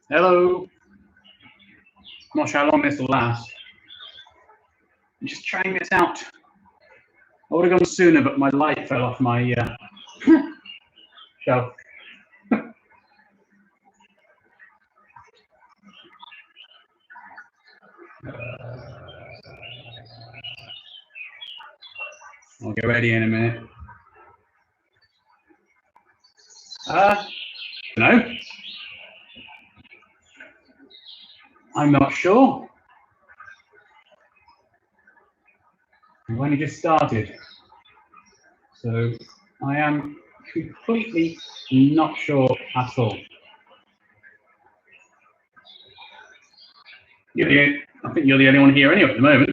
Hello. Not sure how long this will last. I'm just trying this out. I would have gone sooner, but my light fell off my shelf. I'll get ready in a minute. No. I'm not sure. I've only just started. So I am completely not sure at all. I think you're the only one here anyway at the moment.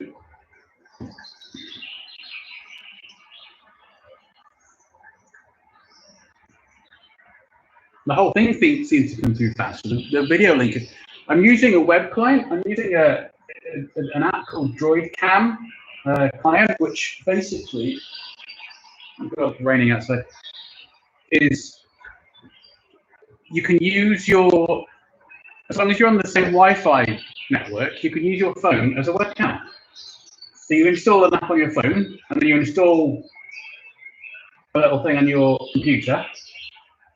The whole thing seems to come through fast. The video link. I'm using a web client. I'm using an app called DroidCam client, which basically, it's raining outside, is you can use your, as long as you're on the same Wi-Fi network, you can use your phone as a webcam. So you install an app on your phone, and then you install a little thing on your computer.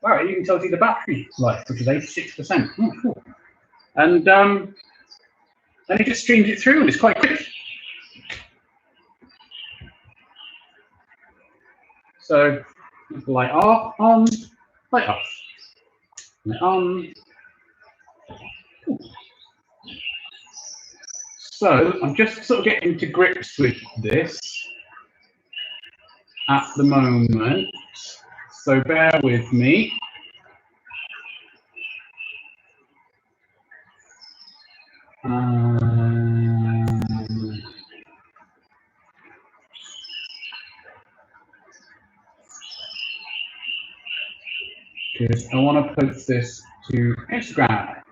All right, you can tell you the battery life, which is 86%. And then it just streams it through, and it's quite quick. So light off, on, light off, light on. So I'm just sort of getting to grips with this at the moment. So bear with me. Because I want to post this to Instagram.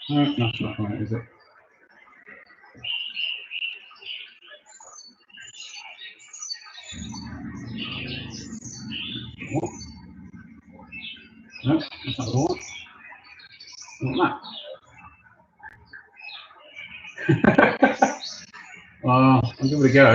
No, that's not right, is it? What? No, that's not the one. Not that. Well, I'll give it a go.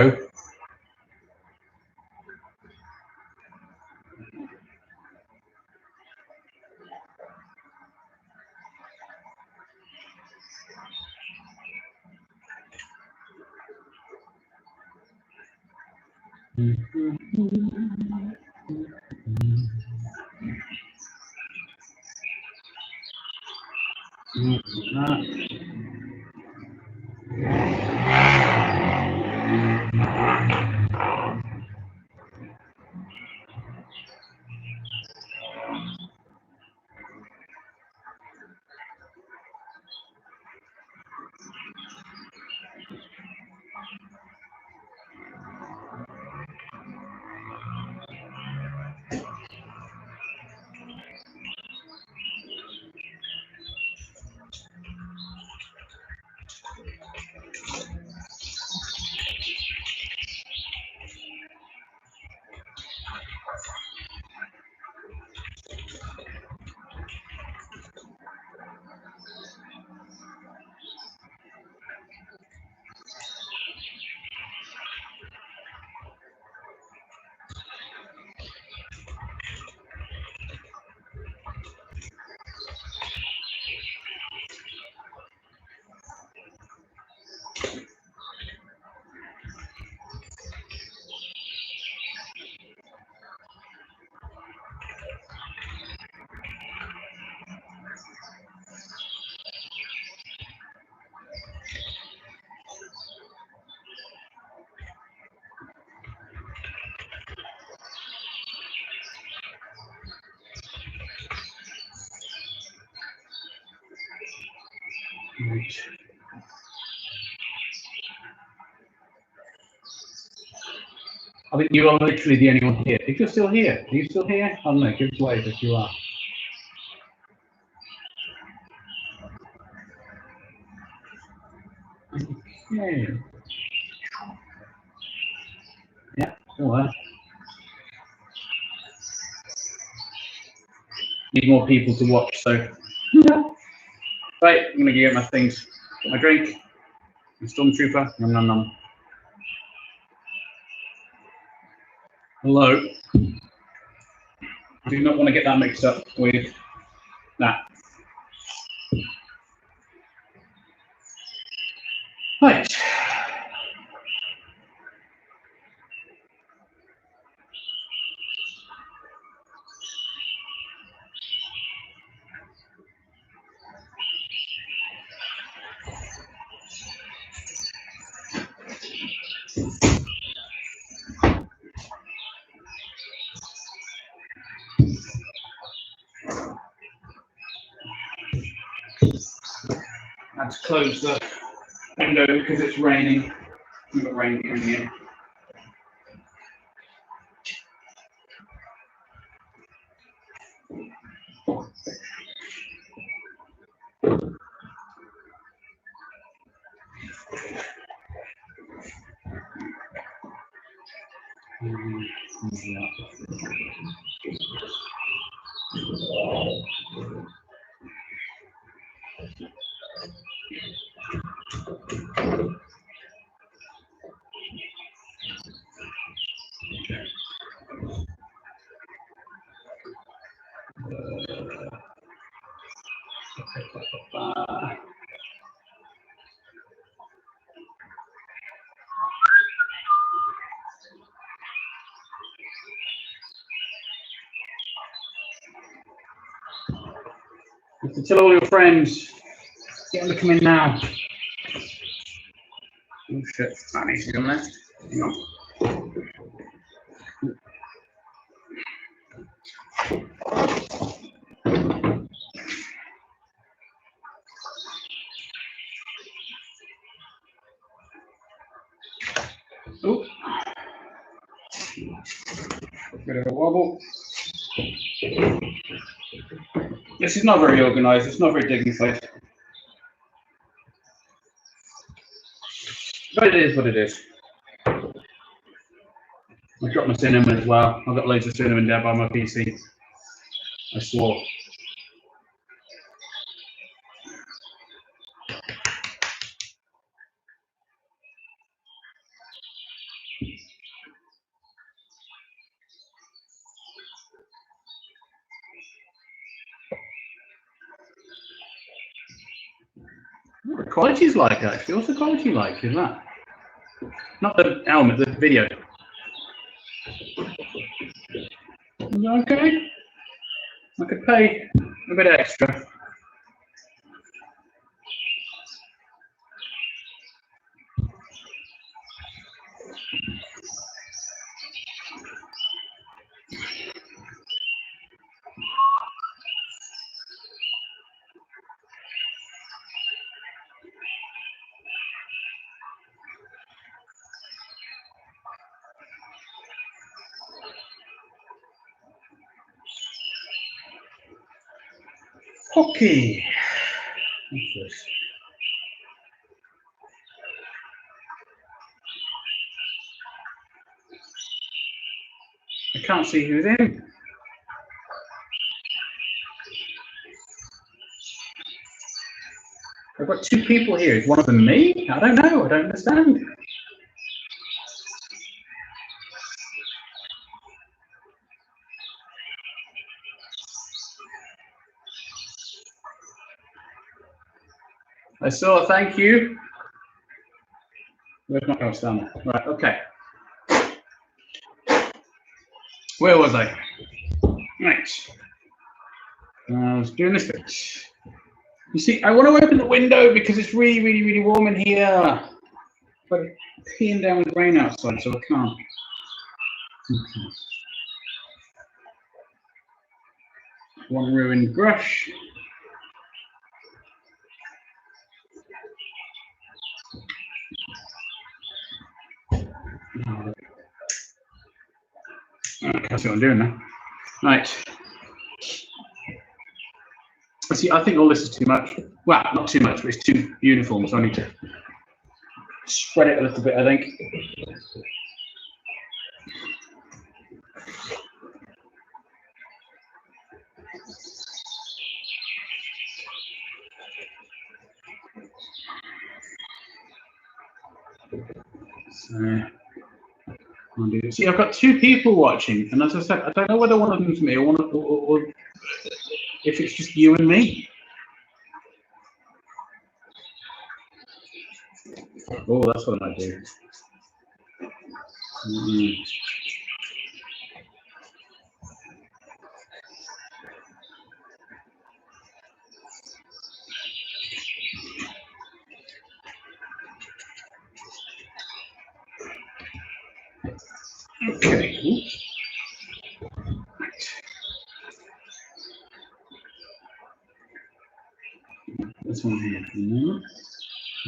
I think you are literally the only one here. If you're still here, are you still here? I don't know, give us a wave if you are. Okay. Yeah, still there. Need more people to watch, so. Right, I'm gonna get my things. Get my drink. My Stormtrooper. Nom nom nom. Hello. I do not want to get that mixed up with that. Right. I had to close the window because it's raining. We've got rain coming in. Tell all your friends, get them to come in now. Oh shit, that needs to be on there. Hang on. Oh, bit of a wobble. This is not very organised, it's not very dignified. But it is what it is. I dropped my cinnamon as well. I've got loads of cinnamon down by my PC. I swore. What the quality's like actually? What's the quality like in that? Not the element, the video. Is that okay? I could pay a bit extra. Okay. What's this? I can't see who's in. I've got two people here. Is one of them me? I don't know. I don't understand. I saw. Thank you. Where's my house down? Right. Okay. Where was I? Right. I was doing this bit. You see, I want to open the window because it's really, really, really warm in here. But it's peeing down with rain outside, so I can't. Okay. One ruined brush. I can't see what I'm doing now. Right. See, I think all this is too much. Well, not too much, but it's too uniform, so I need to spread it a little bit, I think. So, see, I've got two people watching, and as I said, I don't know whether one of them's me or if it's just you and me. Oh, that's what I might do. Okay. This one here.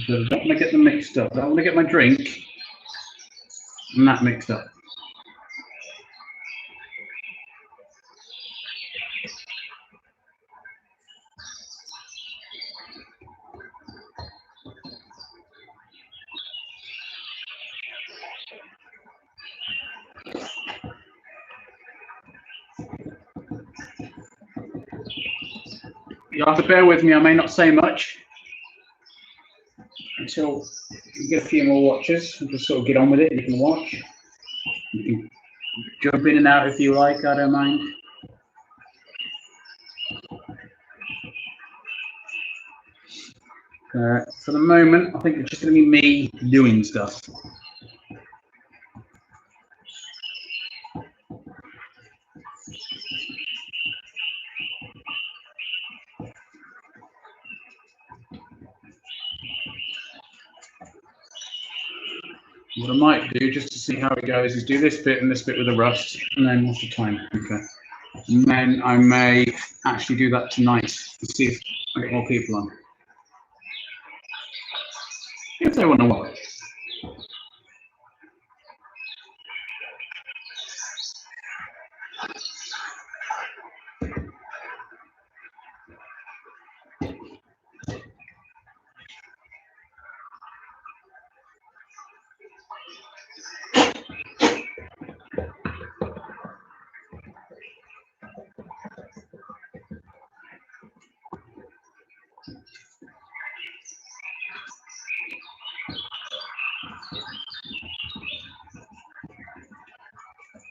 So I don't want to get them mixed up. I don't want to get my drink and that mixed up. You have to bear with me. I may not say much until you get a few more watches and just sort of get on with it. You can watch. You can jump in and out if you like. I don't mind. For the moment, I think it's just going to be me doing stuff. What I might do, just to see how it goes, is do this bit and this bit with the rust, and then what's the time? Okay. And then I may actually do that tonight to see if I get more people on. If they want to watch.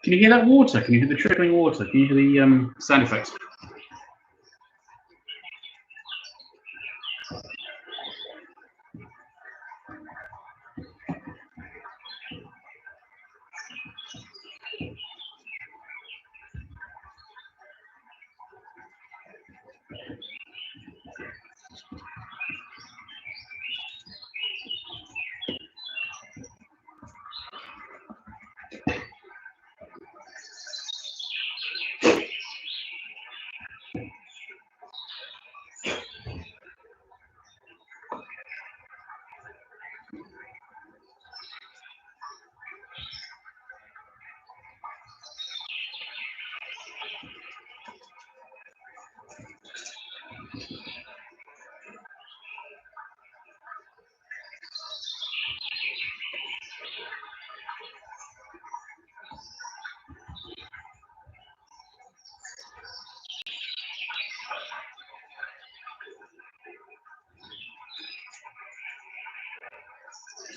Can you hear that water? Can you hear the trickling water? Can you hear the sound effects?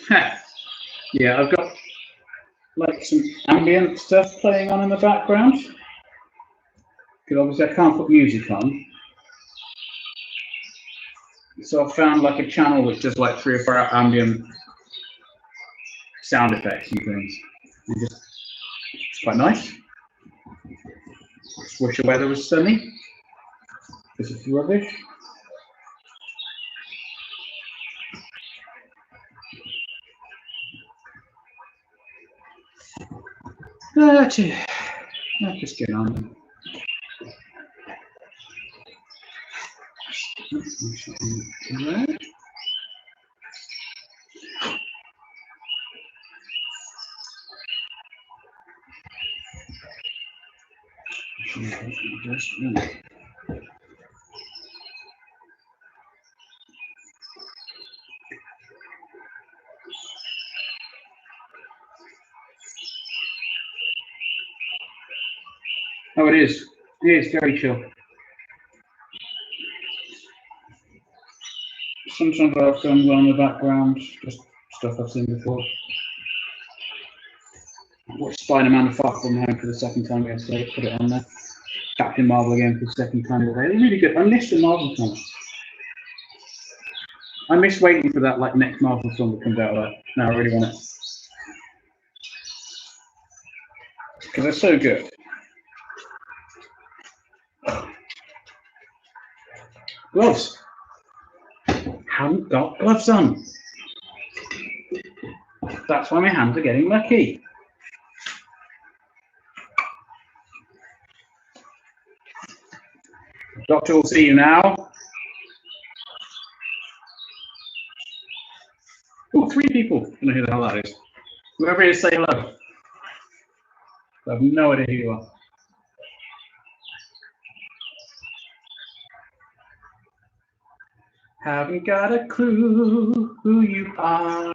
Yeah, I've got like some ambient stuff playing on in the background. Because obviously I can't put music on. So I found like a channel which does like 3 or 4 ambient sound effects and things. And just, it's quite nice. Just wish the weather was sunny. This is rubbish. Let's just get on. Oh, it is. It is very chill. Sometimes I have films on in the background, just stuff I've seen before. I watched Spider-Man Far From Home for the second time yesterday, put it on there. Captain Marvel again for the second time today. They're really good. I missed the Marvel film. I miss waiting for that like next Marvel film that comes out. Like, no, I really want it. Because they're so good. Gloves. Haven't got gloves on. That's why my hands are getting lucky. Doctor will see you now. Oh, 3 people. I don't know who the hell that is. Whoever it is, say hello. I have no idea who you are. Haven't got a clue who you are.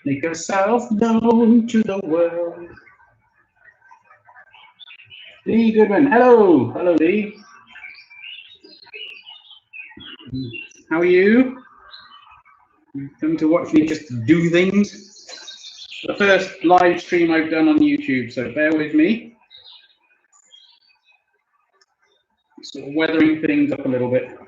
Make yourself known to the world. Lee Goodwin. Hello. Hello, Lee. How are you? Come to watch me just do things. The first live stream I've done on YouTube, so bear with me. Sort of weathering things up a little bit.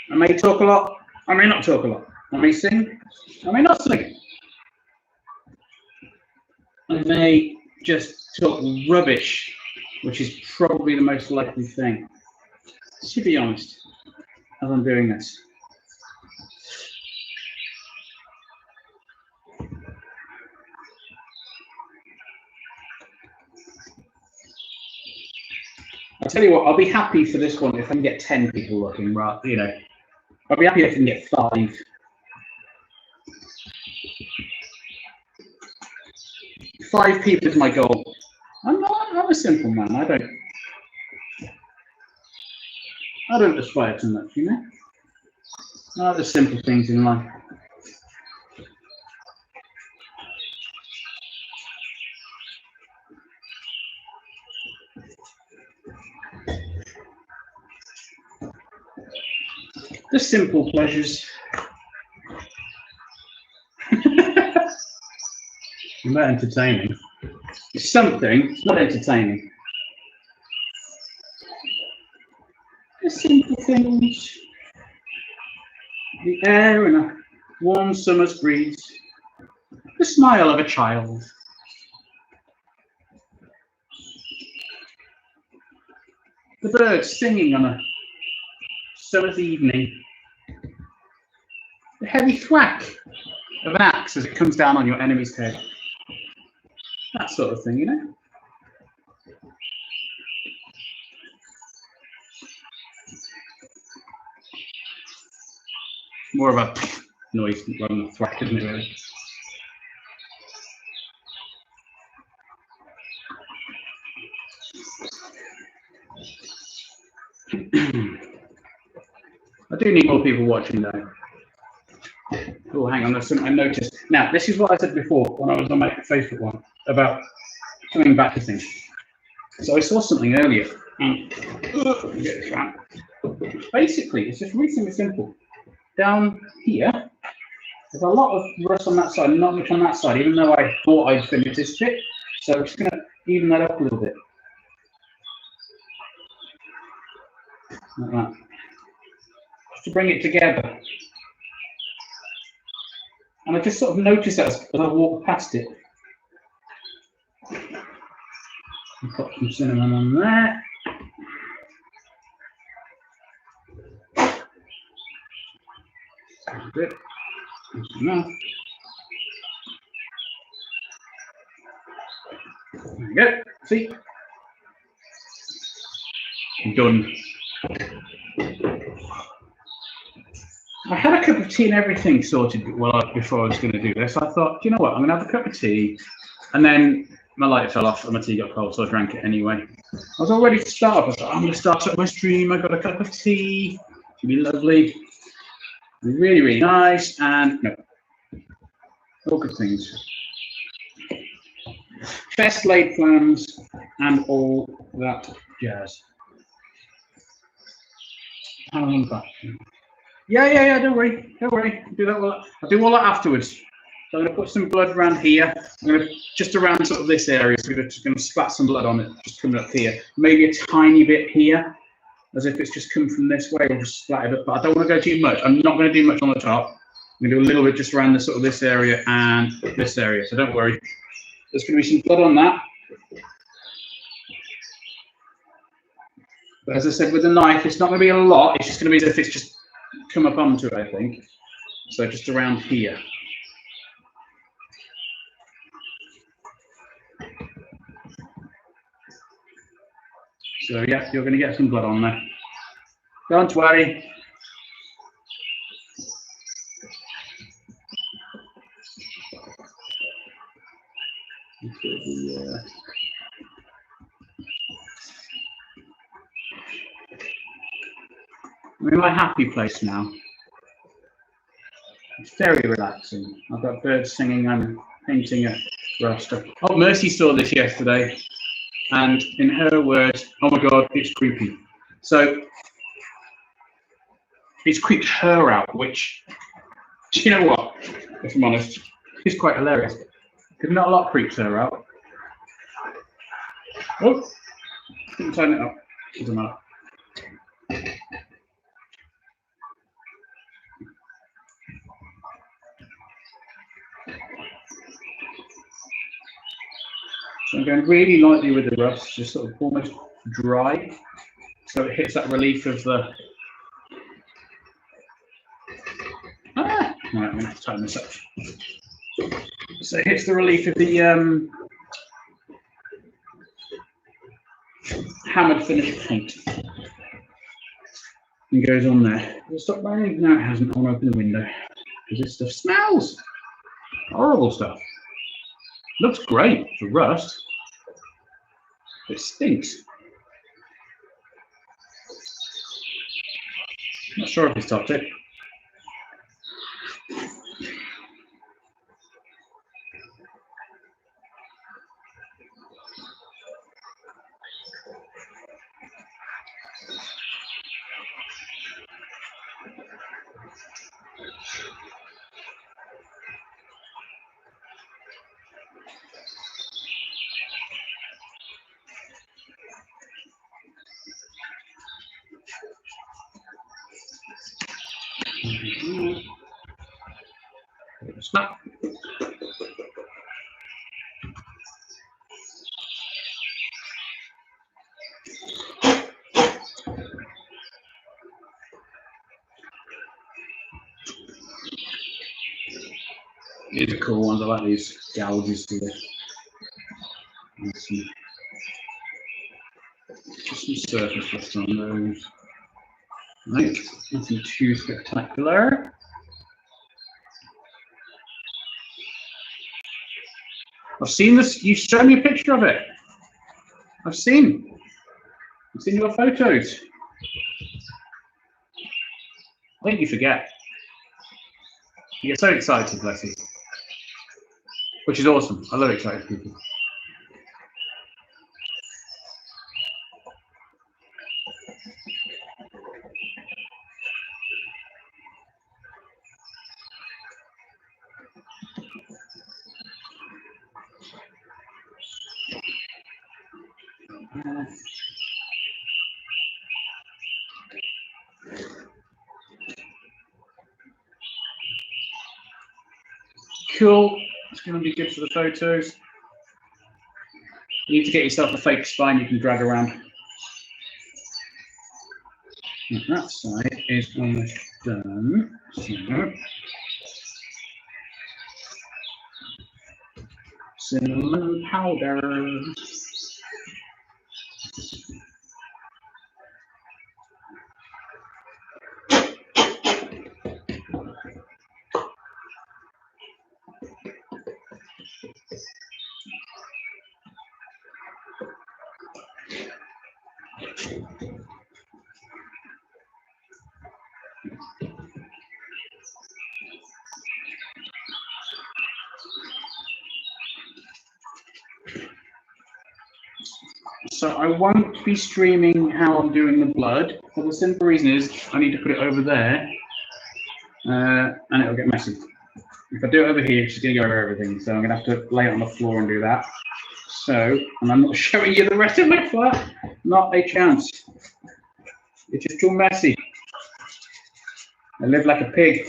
I may talk a lot, I may not talk a lot. I may sing, I may not sing. I may just talk rubbish, which is probably the most likely thing. To be honest, as I'm doing this. I'll tell you what, I'll be happy for this one if I can get 10 people looking, right? You know, I'll be happy if I can get 5. 5 people is my goal. I'm a simple man. I don't aspire too much, you know. I like the simple things in life. The simple pleasures. Not entertaining. It's something, it's not entertaining. The simple things. The air and a warm summer's breeze. The smile of a child. The birds singing on a summer's evening. The heavy thwack of an axe as it comes down on your enemy's head. That sort of thing, you know? More of a noise rather than a thwack, isn't it, really? I do need more people watching though. Oh, hang on, there's something I noticed. Now, this is what I said before when I was on my Facebook one about coming back to things. So I saw something earlier And basically, it's just reasonably simple. Down here, there's a lot of rust on that side, not much on that side, even though I thought I'd finished this bit. So I'm just going to even that up a little bit. Like that. Just to bring it together. And I just sort of noticed that as I walked past it. I've got some cinnamon on there. That's a bit. That's enough. There we go. See? I'm done. I had a cup of tea and everything sorted before I was going to do this. I thought, you know what, I'm going to have a cup of tea. And then my light fell off and my tea got cold, so I drank it anyway. I was all ready to start. I thought, I'm going to start up my stream. I got a cup of tea. It'll be lovely. Really, really nice. And no, all good things. Best laid plans and all that jazz. How long back? Yeah, don't worry. I'll do that. I'll do all that afterwards. So I'm going to put some blood around here. I'm going to just around sort of this area. So we're just going to splat some blood on it, just coming up here. Maybe a tiny bit here, as if it's just come from this way. We'll just splat it up. But I don't want to go too much. I'm not going to do much on the top. I'm going to do a little bit just around the sort of this area and this area. So don't worry. There's going to be some blood on that. But as I said, with the knife, it's not going to be a lot. It's just going to be as if it's just come up onto it, I think. So just around here. So yeah, you're going to get some blood on there. Don't worry. I'm in my happy place now. It's very relaxing. I've got birds singing. I'm painting a raster. Oh, Mercy saw this yesterday, and in her words, oh my God, it's creepy. So it's creeped her out, which, do you know what? If I'm honest, it's quite hilarious. Because not a lot creeps her out. Oh, didn't turn it up. Doesn't matter. So I'm going really lightly with the rust, just sort of almost dry, so it hits that relief of the. Right, I'm going to have to tighten this up. So it hits the relief of the hammered finish paint. And goes on there. Will it stop raining? No, it hasn't. I'll open the window because this stuff smells. Horrible stuff. Looks great for rust. It stinks. Not sure if it's toxic. Snap. These are cool ones. I like these gouges here. Just some surface left on those. Right, nothing too spectacular. I've seen this. You showed me a picture of it. I've seen your photos. I think you forget. You get so excited, bless you. Which is awesome. I love excited people. Cool. It's going to be good for the photos. You need to get yourself a fake spine you can drag around. And that side is almost done. So, cinnamon powder. So I won't be streaming how I'm doing the blood, for the simple reason is I need to put it over there, and it'll get messy. If I do it over here, it's just going to go over everything, so I'm going to have to lay it on the floor and do that. So, and I'm not showing you the rest of my flat, not a chance. It's just too messy. I live like a pig.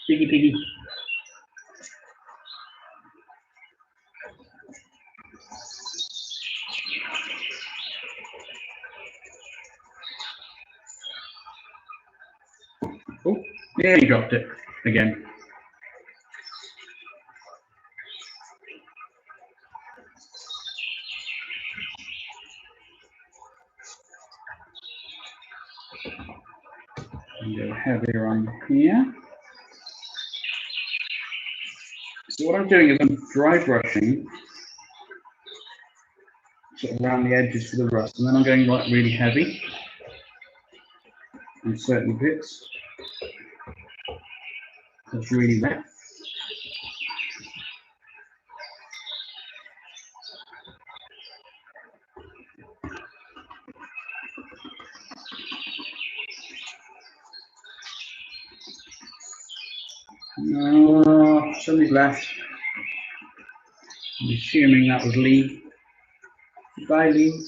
Piggy, piggy. Oh, yeah, you dropped it again. And go heavier on here. So what I'm doing is I'm dry brushing sort of around the edges for the rust, and then I'm going like really heavy on certain bits. It's really wet. No, somebody's left. I'm assuming that was Lee. Goodbye, Lee.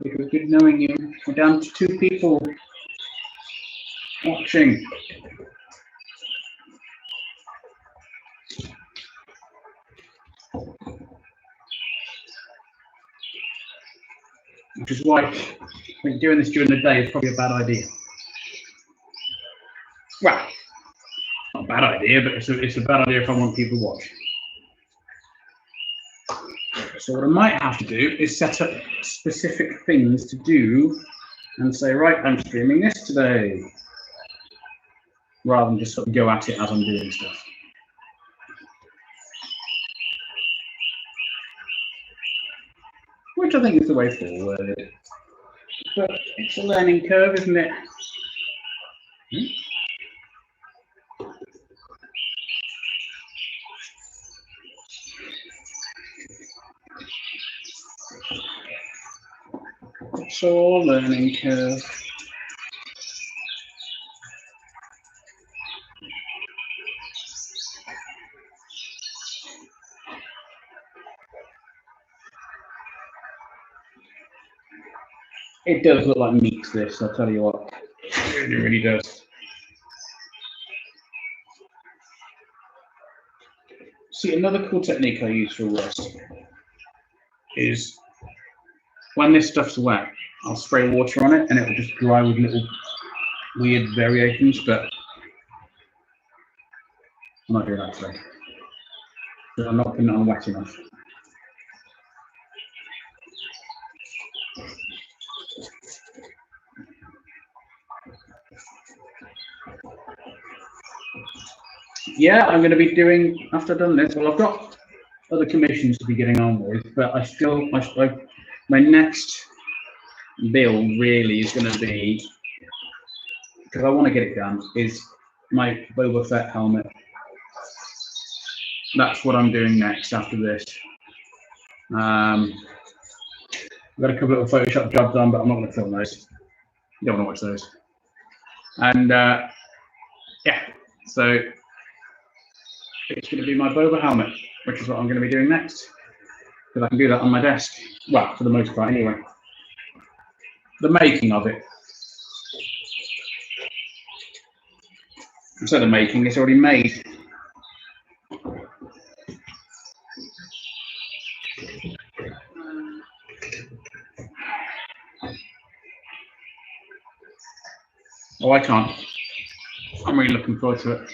It was good knowing you. We're down to 2 people watching. Which is why I think doing this during the day is probably a bad idea. Well, not a bad idea, but it's a bad idea if I want people to watch. So what I might have to do is set up specific things to do and say, right, I'm streaming this today, rather than just sort of go at it as I'm doing stuff. Which I think is the way forward. But it's a learning curve, isn't it? It's all learning curve. It does look like meat, this, I'll tell you what. It really does. See, another cool technique I use for rust is when this stuff's wet, I'll spray water on it and it will just dry with little weird variations, but I'm not doing that today. Because I'm not putting it on wet enough. Yeah, I'm going to be doing, after I've done this, well, I've got other commissions to be getting on with, but my next build really is going to be, because I want to get it done, is my Boba Fett helmet. That's what I'm doing next after this. I've got a couple of Photoshop jobs on, but I'm not going to film those. You don't want to watch those. And yeah, so it's going to be my Boba helmet, which is what I'm going to be doing next. because I can do that on my desk. Well, for the most part, anyway. The making of it. Instead of making, it's already made. Oh, I can't. I'm really looking forward to it.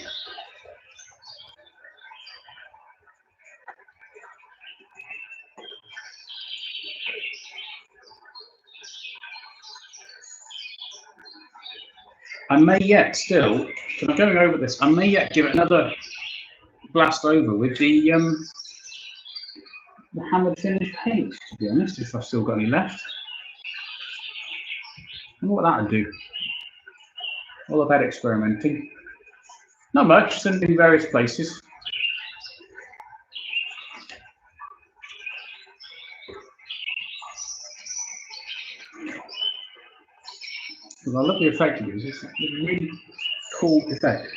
I may yet still, because I'm going over this, I may yet give it another blast over with the hammered finish paint, to be honest, if I've still got any left. I wonder what that would do. All about experimenting. Not much, just in various places. Because I love the effect it is. It's a really cool effect.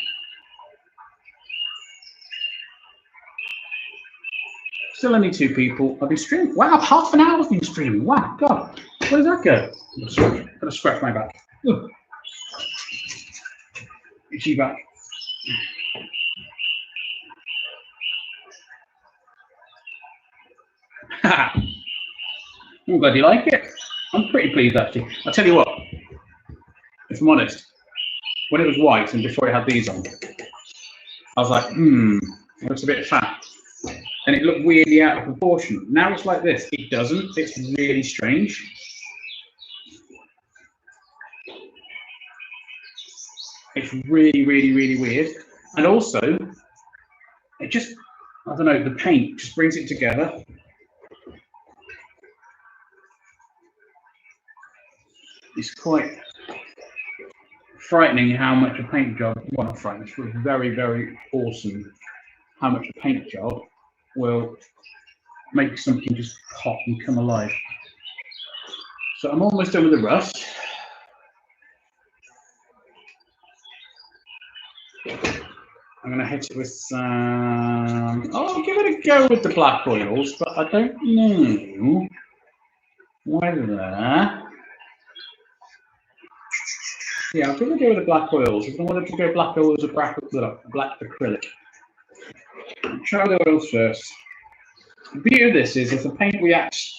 Still only 2 people. I've been streaming. Wow, half an hour I've been streaming. Wow, God. Where does that go? I'm gonna scratch my back. Ugh. Itchy back. I'm glad you like it. I'm pretty pleased actually. I'll tell you what, if I'm honest, when it was white and before it had these on, I was like, it looks a bit fat. And it looked weirdly out of proportion. Now it's like this. It doesn't. It's really strange. It's really, really, really weird. And also, it just, I don't know, the paint just brings it together. It's quite frightening how much a paint job, well, not frightening, it's very, very awesome how much a paint job will make something just pop and come alive. So I'm almost done with the rust. I'm going to hit it with some, I'll give it a go with the black oils, but I don't know whether, yeah, I'll give it a go with the black oils. If I wanted to go black oils or black acrylic. Try the oils first. The beauty of this is if the paint reacts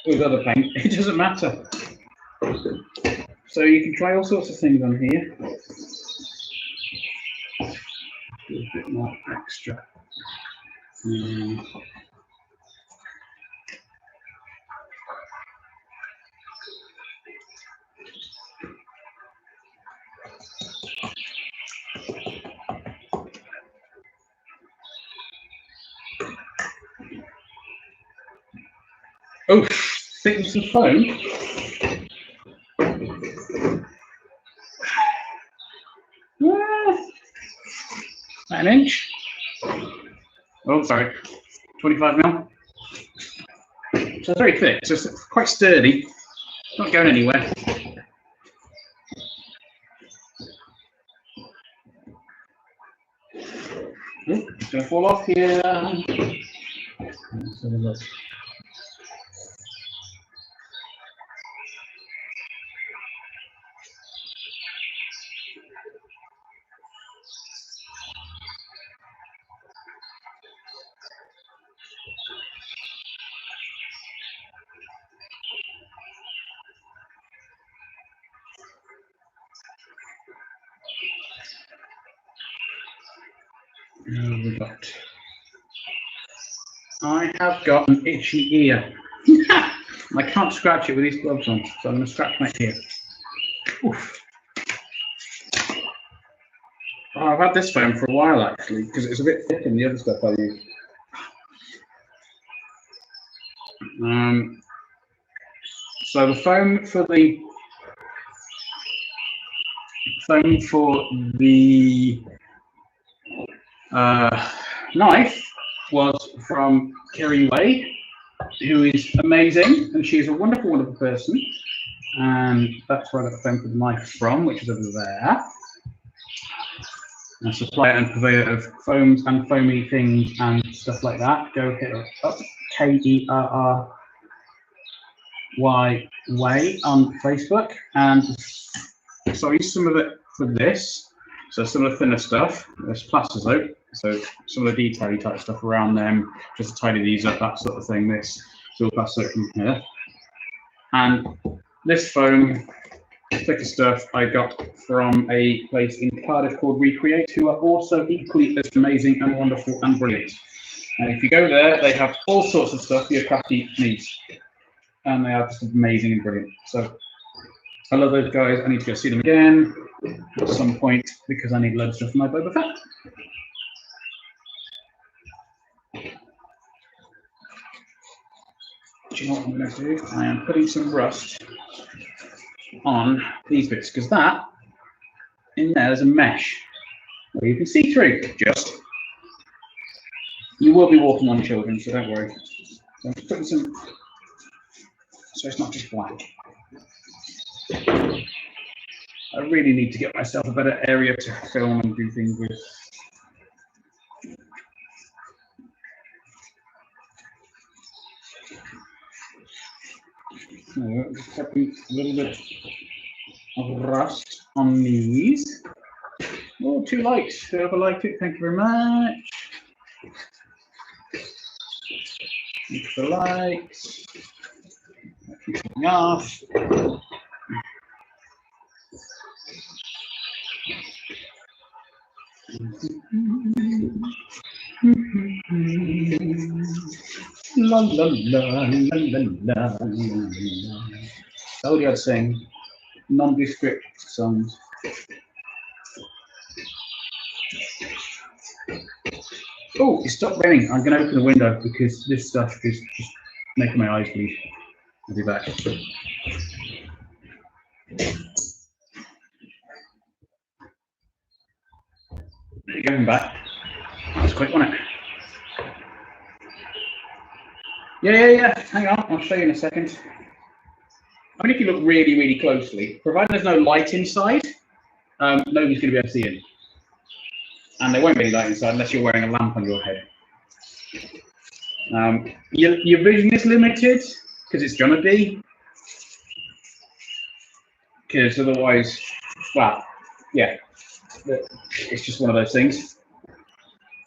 with other paint, it doesn't matter. So you can try all sorts of things on here. Do a bit more extra. Oh, thickness of foam. An inch. Oh, sorry, 25 mil. So it's very thick, so it's quite sturdy. It's not going anywhere. It's going to fall off here. Let's have a look. I have got an itchy ear. I can't scratch it with these gloves on, so I'm going to scratch my ear. Oof. Oh, I've had this foam for a while actually, because it's a bit thicker than the other stuff I use. So the foam for the knife was from Kerry Way, who is amazing, and she's a wonderful, wonderful person. And that's where I got the foam for the knife from, which is over there. A supplier and purveyor of foams and foamy things and stuff like that. Go hit her up KERRY Way on Facebook, and so I use some of it for this. So some of the thinner stuff, there's plasters out, so some of the detail type stuff around them, just to tidy these up, that sort of thing. This is all plaster out from here. And this foam, thicker stuff, I got from a place in Cardiff called Recreate, who are also equally as amazing and wonderful and brilliant. And if you go there, they have all sorts of stuff your crafty needs. And they are just amazing and brilliant. So I love those guys. I need to go see them again at some point because I need loads of stuff for my Boba Fett. Do you know what I'm going to do? I am putting some rust on these bits because that in there's a mesh where you can see through. Just you will be walking on children, so don't worry. So I'm just putting some so it's not just black. I really need to get myself a better area to film and do things with. Just putting a little bit of rust on these. Oh, 2 likes. Whoever liked it, thank you very much. Thank you for the likes. Keep it off. La la la la la la. Told you I'd sing nondescript songs. Oh, it stopped raining. I'm going to open the window because this stuff is just making my eyes bleed. I'll be back. Going back. That's quick, wasn't it? Yeah. Hang on, I'll show you in a second. I mean, if you look really, really closely, provided there's no light inside, nobody's going to be able to see in. And there won't be any light inside unless you're wearing a lamp on your head. Your vision is limited because it's going to be. Because otherwise, well, yeah, it's just one of those things.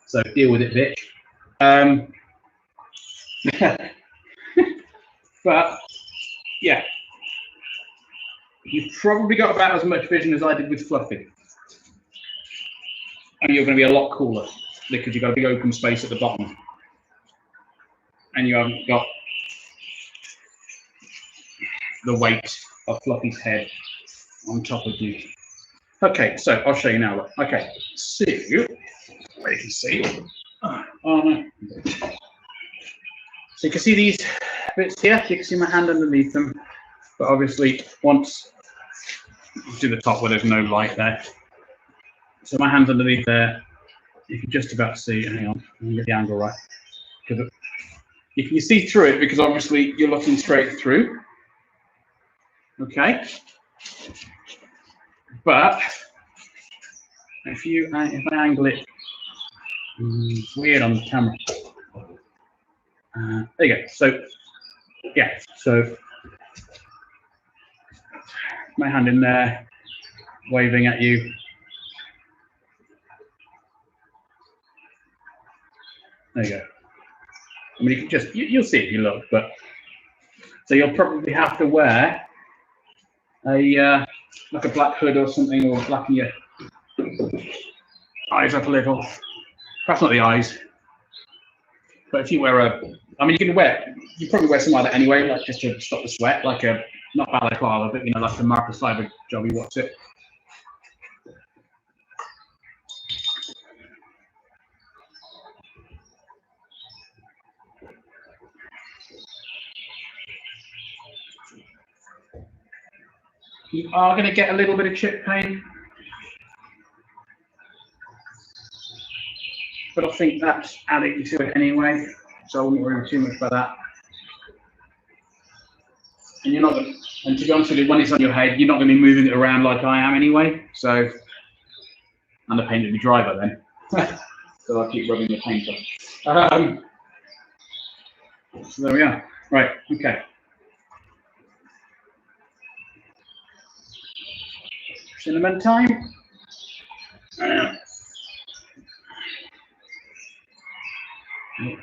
So deal with it, bitch. But yeah, you've probably got about as much vision as I did with Fluffy. And you're going to be a lot cooler because you've got a big open space at the bottom. And you haven't got the weight of Fluffy's head on top of you. Okay, so I'll show you now. Okay, so where you can see. Oh no. So you can see these bits here. You can see my hand underneath them. But obviously, once you do the top where there's no light there. So my hand's underneath there. You can just about see. Hang on, let me get the angle right. Because you can see through it because obviously you're looking straight through. Okay. But if I angle it, it's weird on the camera. There you go. So yeah. So my hand in there, waving at you. There you go. I mean, you can just you'll see if you look, but so you'll probably have to wear a like a black hood or something, or blacken your eyes up a little. Perhaps not the eyes, but if you wear I mean, you probably wear something like that anyway, like just to stop the sweat, like a not balaclava, but you know, like the Marcus Fiber job. You watch it. You are going to get a little bit of chip paint, but I think that's adding to it anyway, so I wouldn't worry too much about that. And you're not going to, and to be honest with you, when it's on your head, you're not going to be moving it around like I am anyway. So, and the paint will be dry by then. So I'll keep rubbing the paint on. So there we are. Right, okay. Cinnamon time.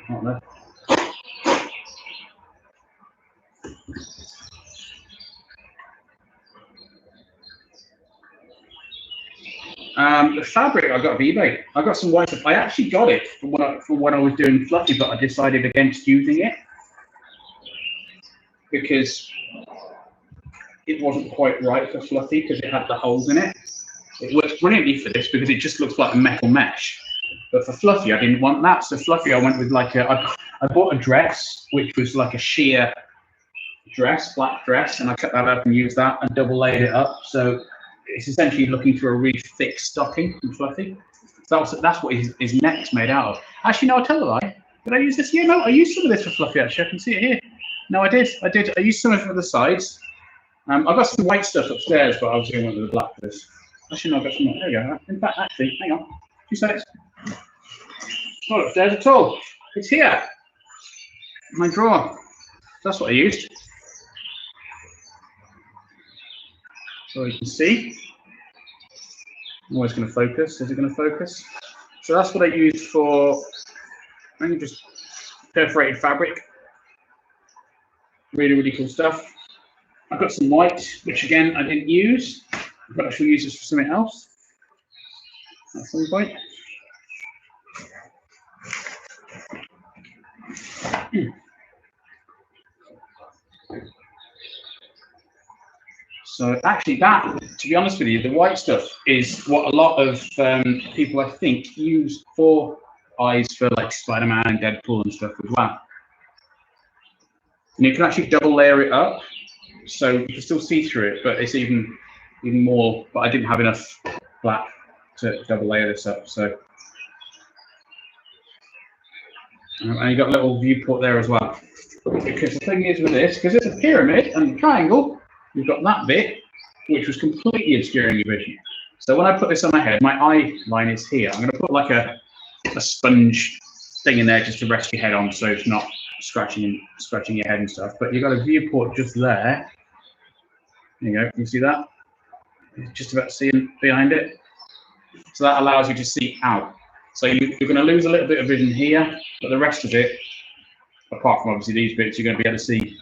Not there. The fabric I got off eBay. I got some white stuff. I actually got it from when I was doing fluffy, but I decided against using it because it wasn't quite right for fluffy because it had the holes in it. It works brilliantly for this because it just looks like a metal mesh. But for fluffy, I didn't want that. So fluffy, I went with like I bought a dress which was like a sheer dress, black dress, and I cut that up and used that and double layered it up. So it's essentially looking for a really thick stocking from fluffy. So that's what his neck's made out of. Actually, no, I tell a lie. Did I use this? Yeah, no, I used some of this for fluffy. Actually, I can see it here. No, I did. I used some of it for the sides. I've got some white stuff upstairs, but I was going with the black for this. Actually, no, I've got some. There you go. In fact, actually, hang on. 2 seconds. It's not upstairs at all. It's here. My drawer. That's what I used. So you can see. I'm always going to focus. Is it going to focus? So that's what I used for. I think just perforated fabric. Really, really cool stuff. I've got some white, which again I didn't use, but I shall use this for something else at some point. So actually that, to be honest with you, the white stuff is what a lot of people I think use for eyes for like Spider-Man and Deadpool and stuff as well. And you can actually double layer it up, so you can still see through it, but it's even more, but I didn't have enough black to double layer this up, so. And you got a little viewport there as well. Because the thing is with this, because it's a pyramid and a triangle, you've got that bit, which was completely obscuring your vision. So when I put this on my head, my eye line is here. I'm going to put like a sponge thing in there just to rest your head on, so it's not scratching your head and stuff. But you've got a viewport just there. There you go. Can you see that? Just about seeing behind it. So that allows you to see out. So you're going to lose a little bit of vision here, but the rest of it, apart from obviously these bits, you're going to be able to see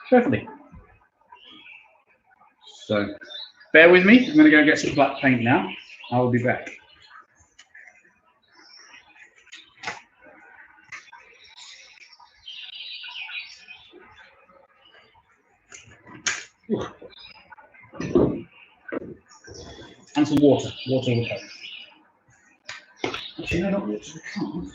perfectly. So bear with me. I'm going to go and get some black paint now. I will be back. And some water. Water will help. Actually, no, not water. I can't.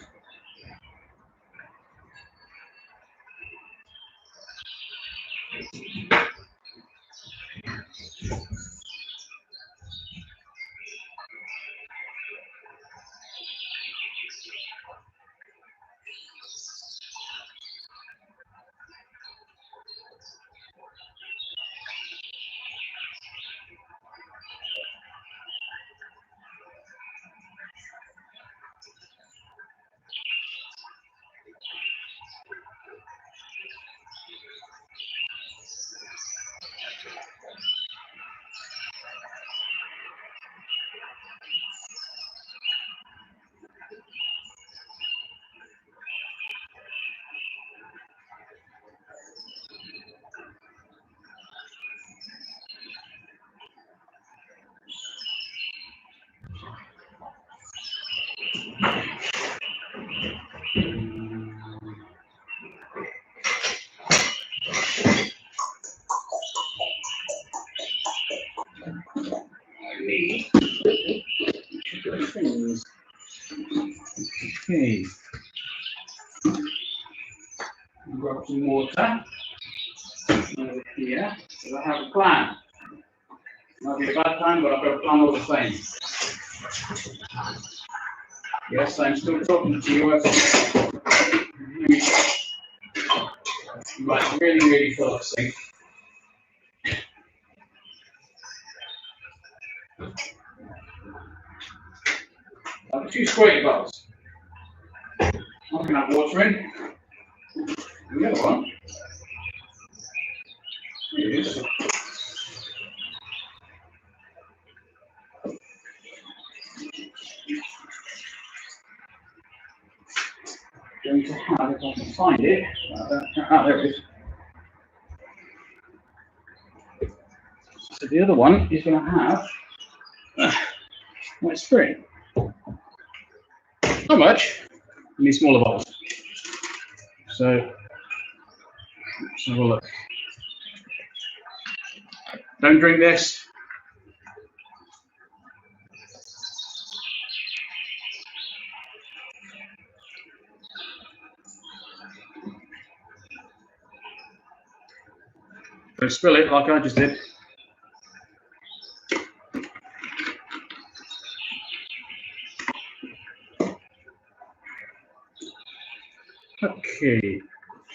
Things. Okay. Grab some water over here. So I have a plan. Might be a bad time, but I've got a plan all the same. Yes, I'm still talking to you. You might really, really feel like saying. I have 2 squirty bottles. I can have water in. The other one is going to have, if I can find it, there it is. So the other one is going to have white spirit. Not much, in these smaller bottles. So let's have a look. Don't drink this. Don't spill it like I just did. Okay,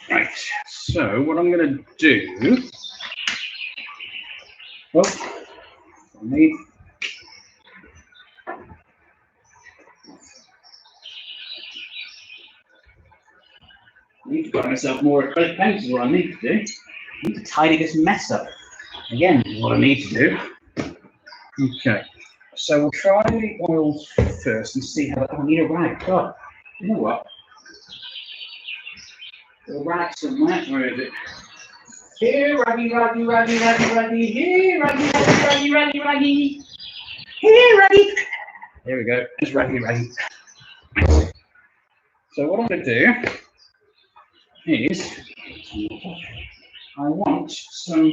right, so what I'm going to do, I need to buy myself more acrylic paints is what I need to do. I need to tidy this mess up. Again, is what I need to do. Okay, so we'll try the oils first and see how, I need a rag. God, you know what? The rag somewhere, where is it? Here, raggy, raggy, raggy, raggy, raggy, here, raggy, raggy, raggy, raggy, raggy, here, raggy. There we go, it's raggy, raggy. So what I'm going to do is, I want some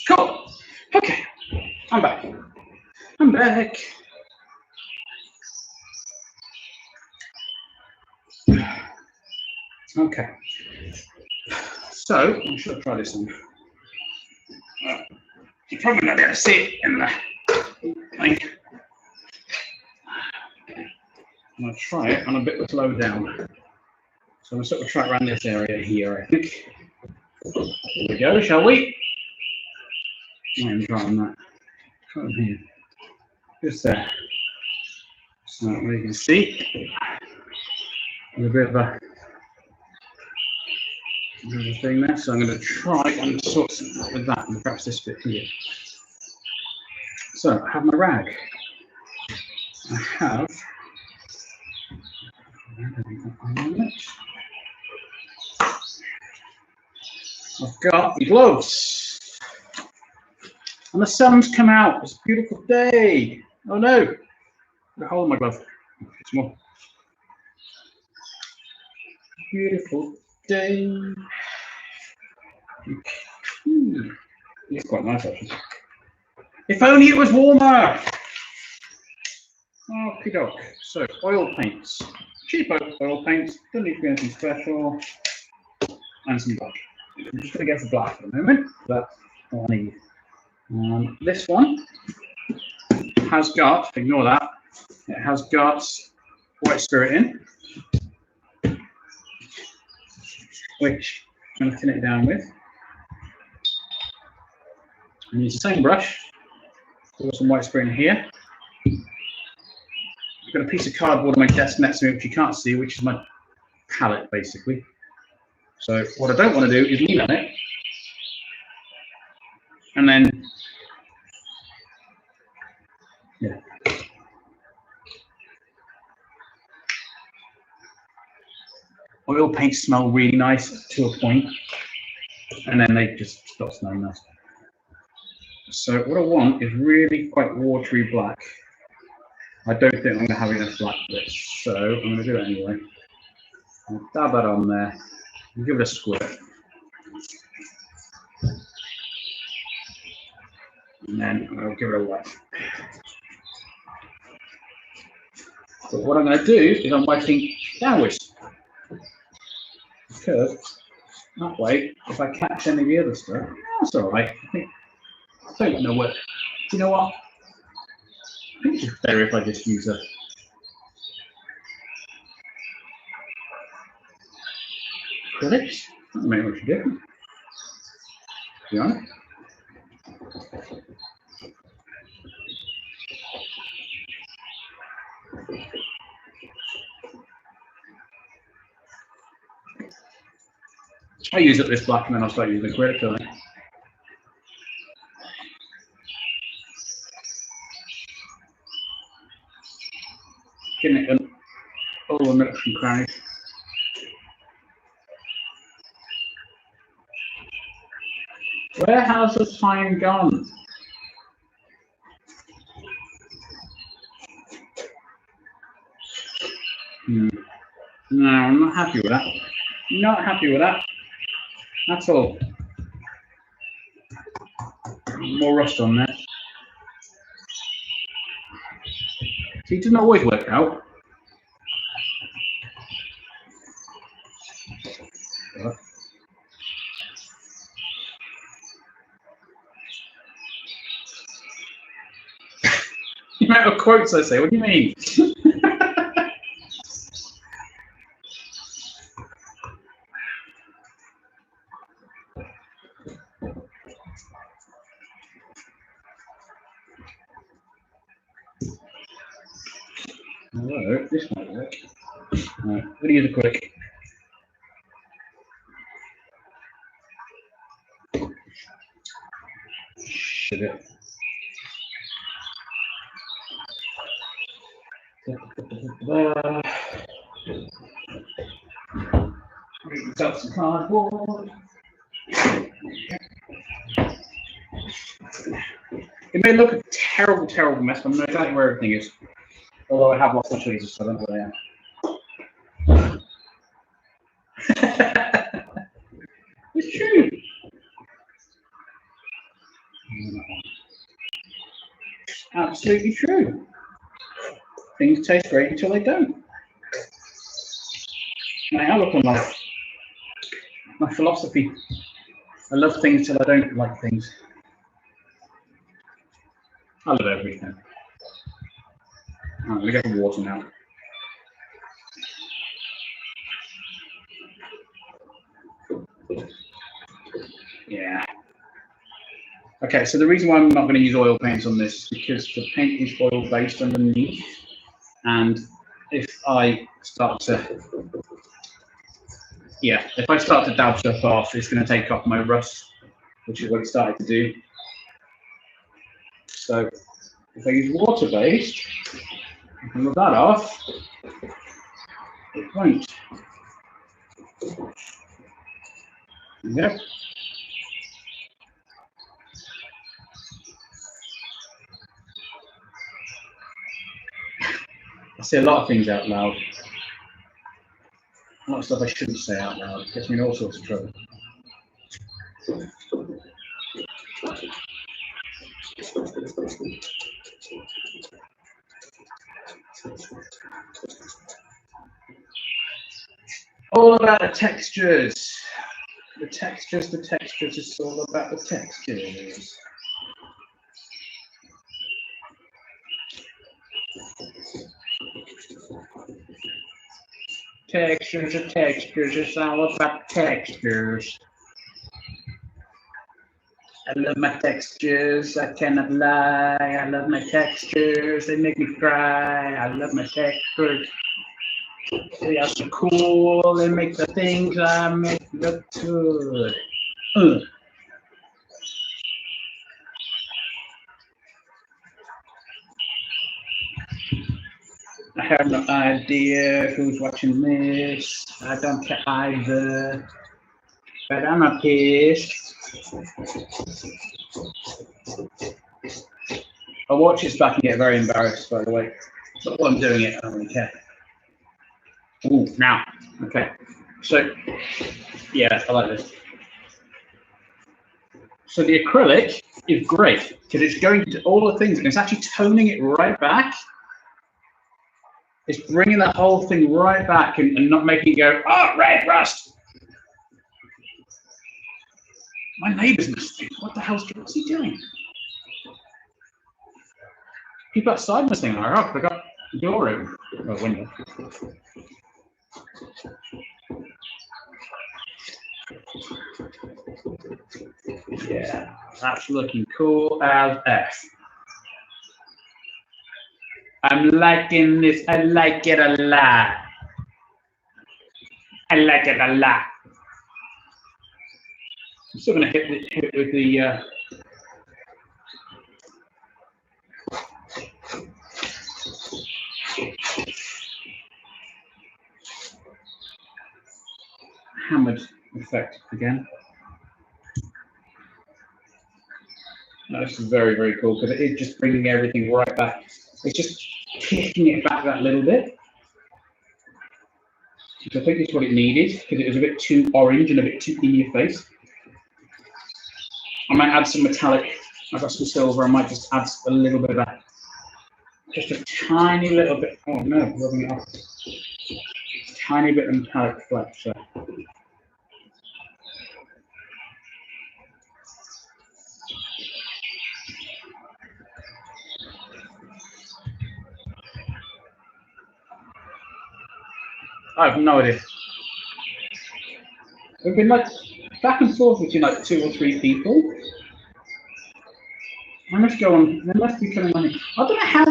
cool. Okay, I'm back. I'm back. Okay. So I should try this one. You're probably not going to see it in the thing. I'm going to try it on a bit low down. So I'm going to sort of try it around this area here, I think. Here we go, shall we? I'm trying that. Try it here. Just there. So you can see there's a bit of a thing there. So I'm going to try and sort something with that and perhaps this bit here. So I have my rag. I have. I've got my gloves. And the sun's come out. It's a beautiful day. Oh no. Got a hole in my glove. It's more. Beautiful day. It's quite nice actually. If only it was warmer. Okie doke. So oil paints. Cheap oil paints. Don't need to be anything special. And some black. I'm just going to go for black for the moment. That's all I need. This one has got, ignore that, it has got white spirit in, which I'm going to thin it down with. I use the same brush, put some white spirit in here. I've got a piece of cardboard on my desk next to me, which you can't see, which is my palette basically. So what I don't want to do is lean on it and then, yeah. Oil paints smell really nice to a point, and then they just stop smelling nice. So what I want is really quite watery black. I don't think I'm going to have enough black for this, so I'm going to do it anyway. I'll dab that on there and give it a squirt. And then I'll give it a wet. But what I'm going to do is I'm wetting downwards. Because that way, if I catch any of the other stuff, that's all right. I don't know what. You know what? I think it's better if I just use a acrylics. Doesn't make much difference. To be honest. I use up this black and then I'll start using acrylic filling. Getting it all the nooks and crannies. Where has the time gone? No, I'm not happy with that. Not happy with that. That's all. More rust on there. See, it doesn't always work out. The amount of quotes I say, what do you mean? Hello, this might work. Right, I'm going to use a quick. Should it? Got some cardboard. It may look a terrible, terrible mess, but I know exactly where everything is. Although I have lost the tweezers, so I don't know where they are. It's true. Absolutely true. Things taste great until they don't. Now look on my philosophy. I love things till I don't like things. I love everything. I'm going to get the water now. Yeah. Okay, so the reason why I'm not going to use oil paints on this is because the paint is oil based underneath, and if I start to dab stuff off, it's going to take off my rust, which is what it started to do. So if I use water based, I can rub that off. It won't. Yep. I say a lot of things out loud. A lot of stuff I shouldn't say out loud. It gets me in all sorts of trouble. All about the textures. The textures, it's all about the textures. Textures, it's all about textures. I love my textures, I cannot lie. I love my textures, they make me cry. I love my textures. They are so cool, they make the things I make look good. I have no idea who's watching this. I don't care either. But I'm not pissed. I'll watch this back and get very embarrassed, by the way. But while I'm doing it, I don't really care. Ooh, now. Okay. So, yeah, I like this. So the acrylic is great because it's going to all the things and it's actually toning it right back. It's bringing the whole thing right back and not making it go, oh, red rust. My neighbours must think, what's he doing? People outside must think, oh, they got the door open. Or window. Yeah, that's looking cool as F. I'm liking this. I like it a lot. I like it a lot. I'm still going to hit it with the hammered effect again. No, this is very, very cool because it is just bringing everything right back. It's just kicking it back that little bit, which I think is what it needed because it was a bit too orange and a bit too in your face. I might add some metallic. I've got some silver. I might just add a little bit of that. Just a tiny little bit. Oh no, rubbing it off. Tiny bit of metallic flex there. I have no idea. We've been like back and forth between like 2 or 3 people. I must go on. There must be coming on. I don't know how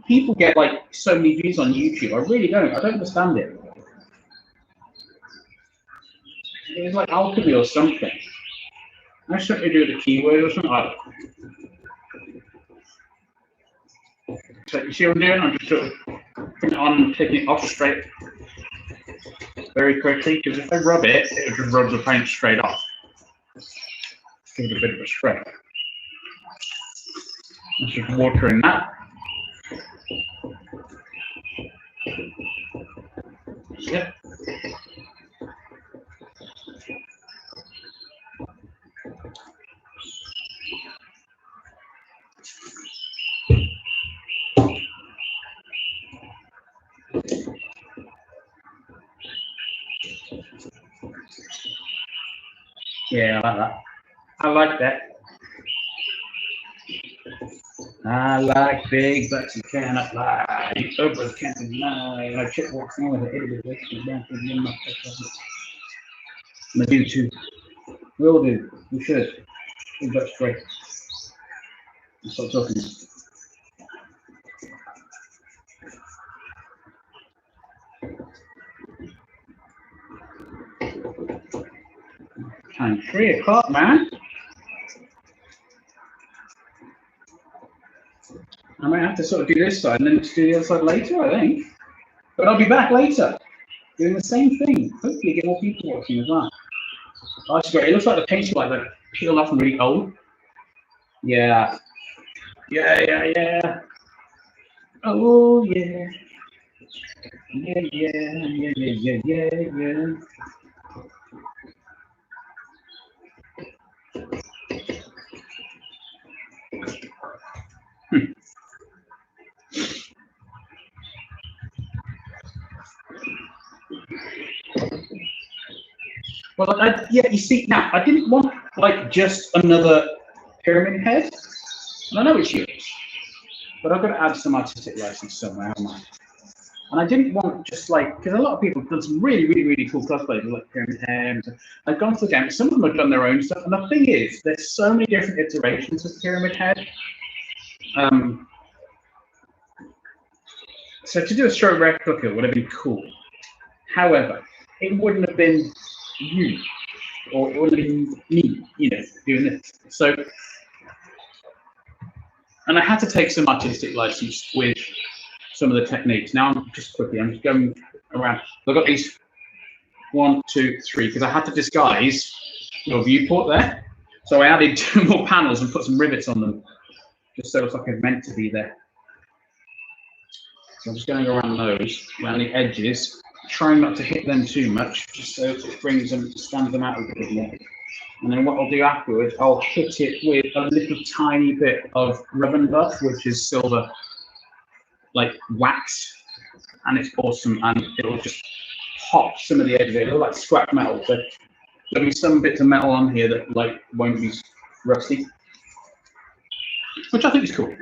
people get like so many views on YouTube. I really don't. I don't understand it. It's like alchemy or something. I should do with a keyword or something. So you see what I'm doing? I'm just sort of putting it on, taking it off straight very quickly, because if I rub it, it just rubs the paint straight off. Give it a bit of a spray. Let's just water in that. Yep. Yeah, I like that. I like that. I like big butts you cannot lie. Oprah can't deny. Like Chip walks in with an idiot waking down to the mouth. I'm gonna do too. We'll do. We should. Big butts great. Stop talking. Time 3 o'clock, man. I might have to sort of do this side and then do the other side later, I think. But I'll be back later, doing the same thing. Hopefully get more people watching as well. Oh, that's great. It looks like the paint's like that peeled off and really old. Yeah. Yeah. Oh, yeah. Yeah. Well, you see, now I didn't want like just another pyramid head. And I know it's yours, but I've got to add some artistic license somewhere, haven't I? And I didn't want just like, because a lot of people have done some really cool cosplays like pyramid heads. I've gone through them. Some of them have done their own stuff. And the thing is, there's so many different iterations of pyramid head. So to do a straight replica would have been cool. However, it wouldn't have been you, or it wouldn't have been me, doing this. So, and I had to take some artistic license with some of the techniques. Now I'm just going around. I've got these 1, 2, 3, because I had to disguise your viewport there. So I added 2 more panels and put some rivets on them, just so it looks like it's meant to be there. So I'm just going around those, around the edges, trying not to hit them too much, just so it brings them, stands them out a bit more. And then what I'll do afterwards, I'll hit it with a little tiny bit of rub and buff, which is silver, like wax, and it's awesome, and it'll just pop some of the edges. It'll look like scrap metal. So there'll be some bits of metal on here that like won't be rusty, which I think is cool.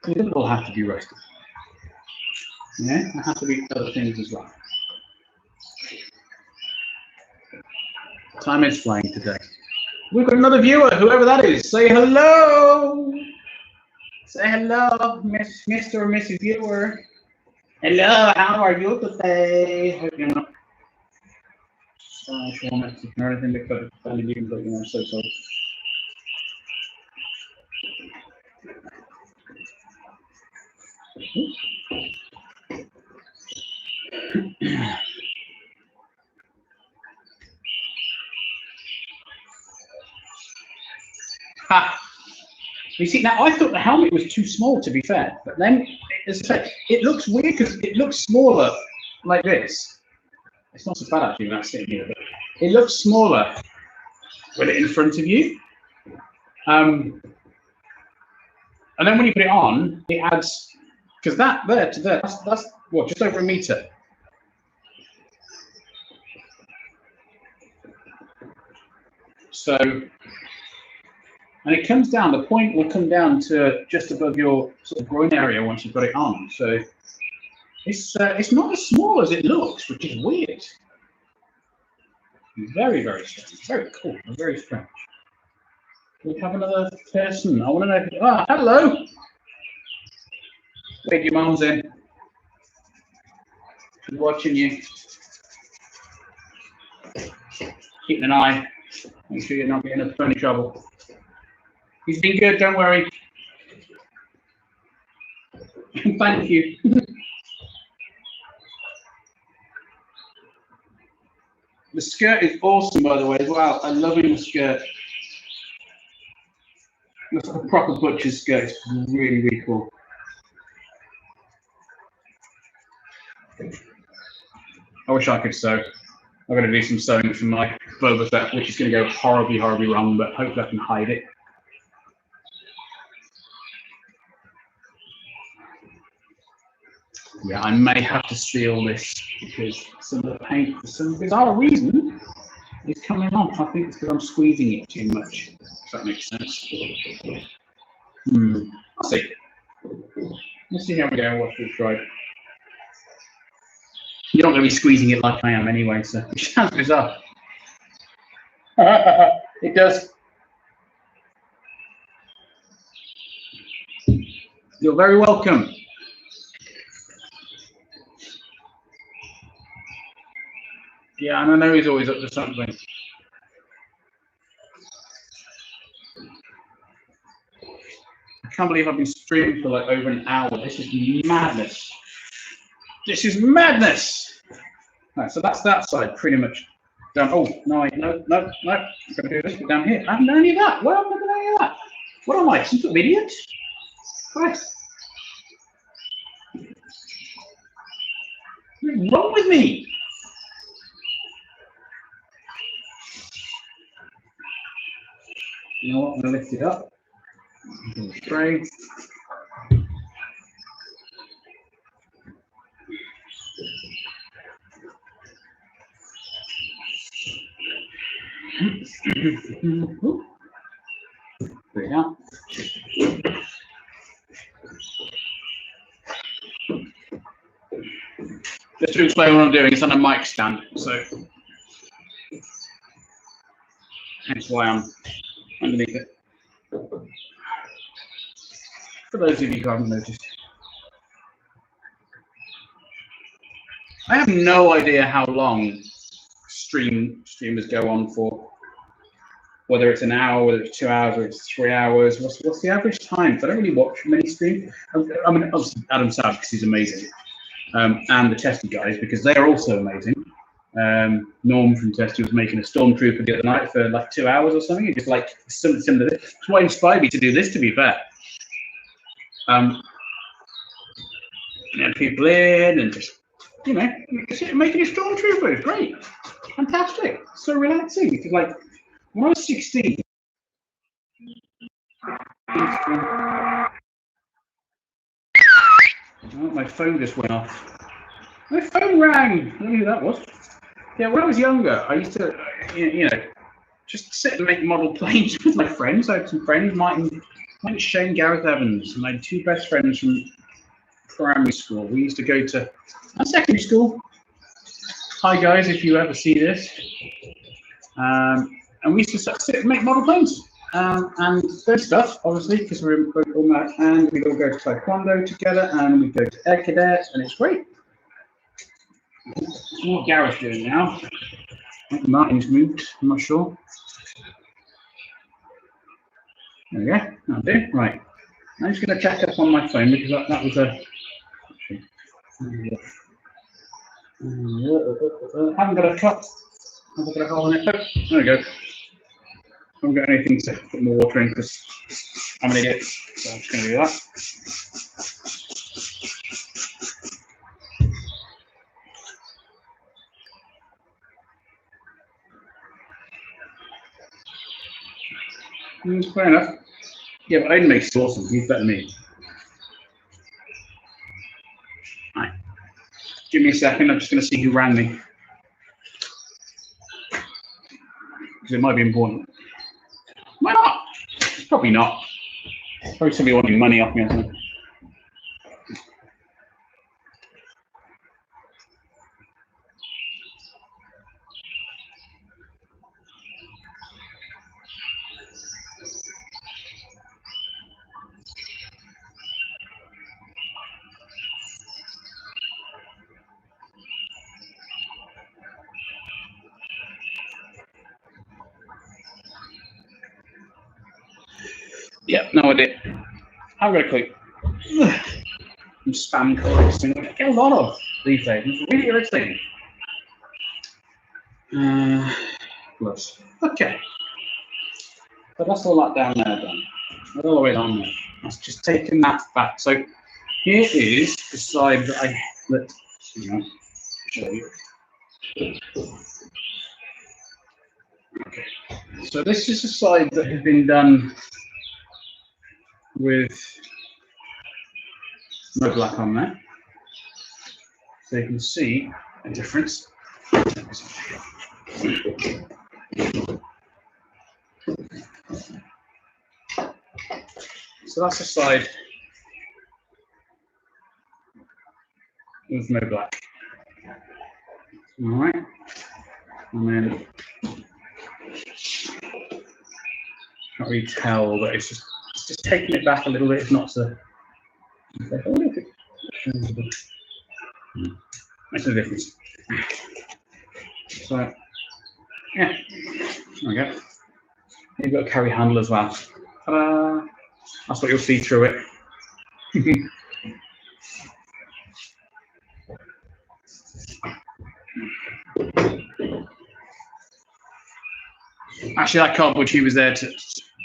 It doesn't all have to be rusty. Yeah, there have to be other things as well. Time is flying today. We've got another viewer, whoever that is. Say hello. Say hello, Mr. or Mrs. Viewer. Hello, how are you today? or Mexican or anything because it's only you, but you know, so sorry. Ha! You see, now I thought the helmet was too small, to be fair, but then, as I say, it looks weird because it looks smaller like this. It's not so bad actually when I'm sitting here, but it looks smaller with it in front of you. And then when you put it on, it adds, because that there to there, that's what, just over a meter. So, and it comes down, the point will come down to just above your sort of groin area once you've got it on. So it's not as small as it looks, which is weird. Very, very strange. Very cool. Very strange. We have another person. I want to know. Ah, hello. Wait, your mum's in. She's watching you. Keeping an eye. Make sure you're not getting up for any trouble. He's been good, don't worry. Thank you. The skirt is awesome, by the way, as well. I'm loving the skirt. Looks like a proper butcher's skirt. It's really, really cool. I wish I could sew. I'm going to do some sewing for my Boba Fett, which is going to go horribly, horribly wrong, but hopefully I can hide it. Yeah, I may have to steal this because some of the paint, for some bizarre reason, is coming off. I think it's because I'm squeezing it too much. If that makes sense. I'll see. Let's see how we go. Watch this ride. You're not going to be squeezing it like I am anyway, so it sounds bizarre. It does. You're very welcome. Yeah, and I know he's always up to something. I can't believe I've been streaming for like over an hour. This is madness. This is madness. Right, so that's that side pretty much done. Oh, no, no. I'm going to do this bit down here. I haven't done any of that. Why haven't I done any of that? What am I, some sort of idiot? Christ. What's wrong with me? You know what? I'm going to lift it up. Spray. There you go. Just to explain what I'm doing, it's on a mic stand, so hence why I'm underneath it. For those of you who haven't noticed. I have no idea how long streamers go on for. Whether it's an hour, whether it's 2 hours, or it's 3 hours. What's the average time? I don't really watch many streams. I mean, obviously Adam Savage because he's amazing, and the Testy guys because they are also amazing. Norm from Testy was making a Stormtrooper the other night for like 2 hours or something. It just like something similar to this. It's what inspired me to do this, to be fair. And people in and just, you know, making a Stormtrooper is great. Fantastic. So relaxing. It's like, when I was 16, oh, my phone just went off. My phone rang. I don't know who that was. Yeah, when I was younger, I used to, you know, just sit and make model planes with my friends. I had some friends, Mike and Shane, Gareth Evans, my two best friends from primary school. We used to go to secondary school. Hi guys, if you ever see this. And we used to sit and make model planes and those stuff, obviously, because we're all mad. And we all go to Taekwondo together, and we go to Air Cadets, and it's great. That's what Gareth's doing now. Martin's moved, I'm not sure. There we go, that'll do. Right. I'm just going to check up on my phone because that was a. Haven't got a cup. Haven't got a hole in it. Oh, there we go. Haven't got anything to put more water in because I'm an idiot. So I'm just going to do that. Fair enough. Yeah, but Aiden makes it awesome. He's better than me. Right. Give me a second. I'm just going to see who rang me. Because it might be important. Might not. It's probably not. Probably somebody wanting money off me or something. Yep, no idea. I've got a clue. Spam calls. I get a lot of these days. It's really irritating. Plus. Okay. So that's all that down there done. That's all the way down there. That's just taking that back. So here is the side that I show you. Okay. So this is the side that has been done with no black on there. So you can see a difference. So that's the side with no black. All right. And then can't really tell, but it's just taking it back a little bit. It's not so. Makes a difference. So yeah, there we go. You've got a carry handle as well. Ta-da! That's what you'll see through it. Actually, that cardboard tube was there to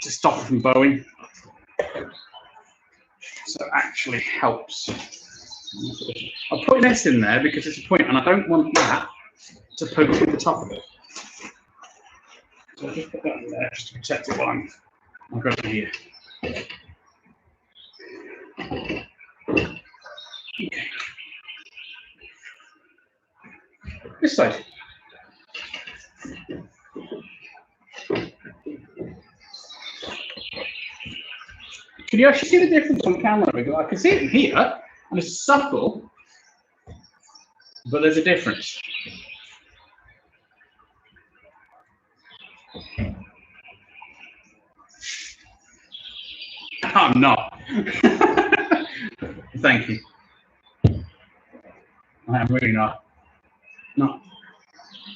stop it from bowing. So it actually helps. I'm putting this in there because it's a point, and I don't want that to poke through the top of it. So I'll just put that in there just to protect it while I'm going here. Okay. This side. Can you actually see the difference on camera? Because I can see it here, and it's subtle, but there's a difference. I'm not. Thank you. I am really not. Not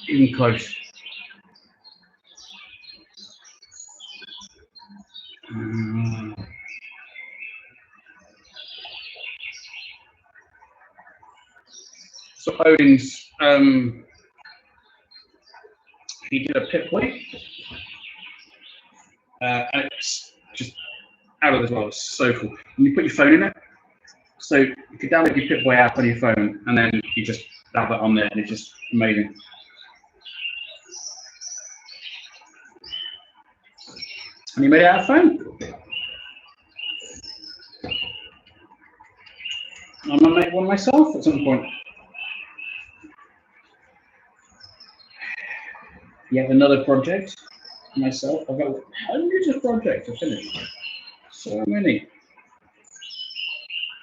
even close. So Odin's, he did a Pip-Boy, and it's just out of this world. It's so cool. And you put your phone in it, so you can download your Pip-Boy app on your phone, and then you just have it on there, and it's just amazing. And you made it out of phone. I'm gonna make one myself at some point. Yet another project myself. I've got hundreds of projects to finish. So many.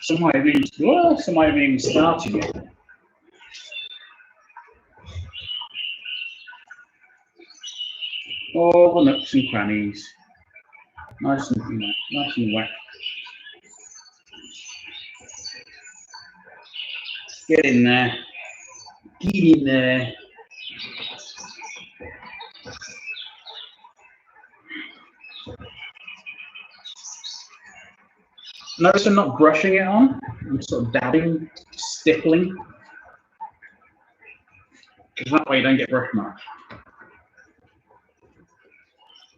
Some I haven't even started yet. All the nooks and crannies. Nice and wet. Get in there. Get in there. Notice I'm not brushing it on. I'm sort of dabbing, stippling. Because that way you don't get brush marks.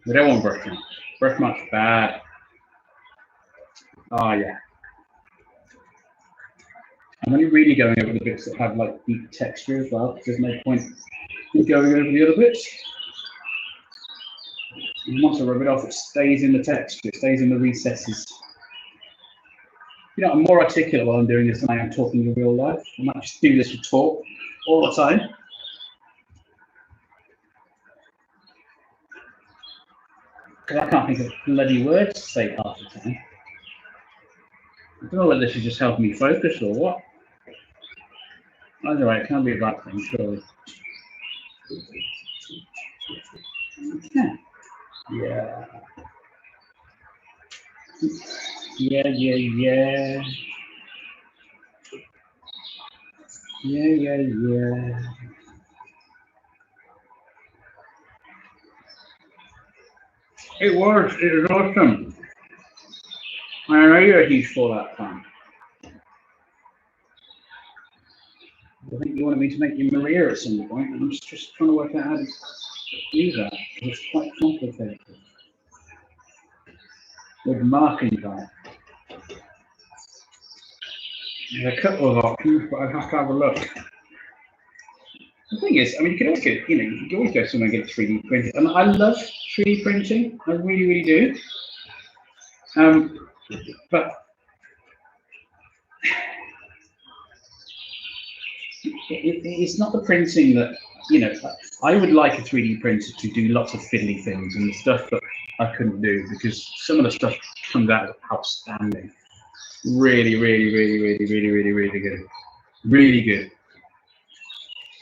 We don't want brush marks. Brush marks bad. Oh yeah. I'm only really going over the bits that have like deep texture as well, because there's no point in going over the other bits. And once I rub it off, it stays in the texture, it stays in the recesses. You know, I'm more articulate while I'm doing this than I am talking in real life. I might just do this for talk all the time. Because I can't think of bloody words to say half the time. I don't know whether this is just helping me focus or what. Either way, it can't be a bad thing, surely. Okay. Yeah. Yeah. Yeah. It was awesome. I know you're a huge Fallout fan. I think you wanted me to make you Maria at some point, and I'm just trying to work out how to use that, because it's quite complicated. With marking time. There's a couple of options, but I'd have to have a look. The thing is, I mean, you can always get, you know, you can always go somewhere and get 3D printed. And I love 3D printing, I really, really do. But it's not the printing that, you know, I would like a 3D printer to do lots of fiddly things and the stuff that I couldn't do, because some of the stuff comes out outstanding. Really, really, really, really, really, really, really good. Really good.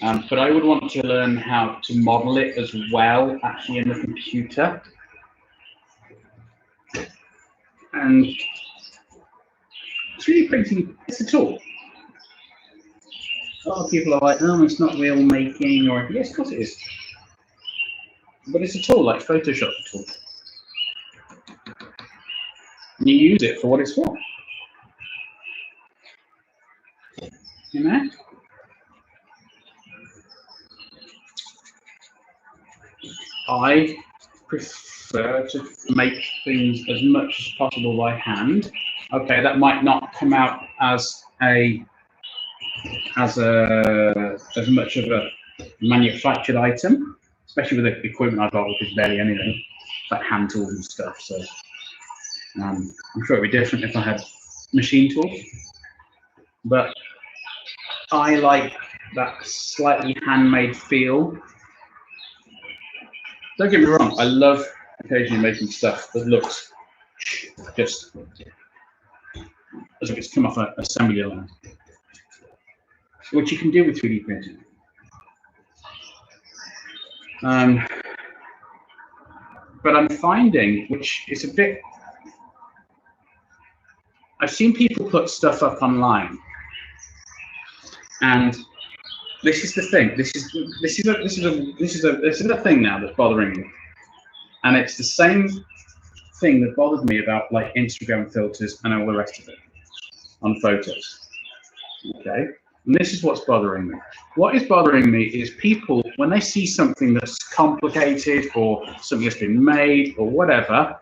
But I would want to learn how to model it as well, actually, in the computer. And 3D printing is a tool. A lot of people are like, oh, it's not real making, or yes, of course it is. But it's a tool, like Photoshop tool. And you use it for what it's for. You know? I prefer to make things as much as possible by hand. Okay, that might not come out as much of a manufactured item, especially with the equipment I got, which is barely anything, like hand tools and stuff. So I'm sure it'd be different if I had machine tools. But I like that slightly handmade feel. Don't get me wrong, I love occasionally making stuff that looks just as if it's come off an assembly line, which you can do with 3D printing. But I'm finding, which is a bit, I've seen people put stuff up online, and this is the thing. This is a thing now that's bothering me, and it's the same thing that bothered me about like Instagram filters and all the rest of it on photos. Okay, and this is what's bothering me. What is bothering me is people, when they see something that's complicated or something that's been made or whatever,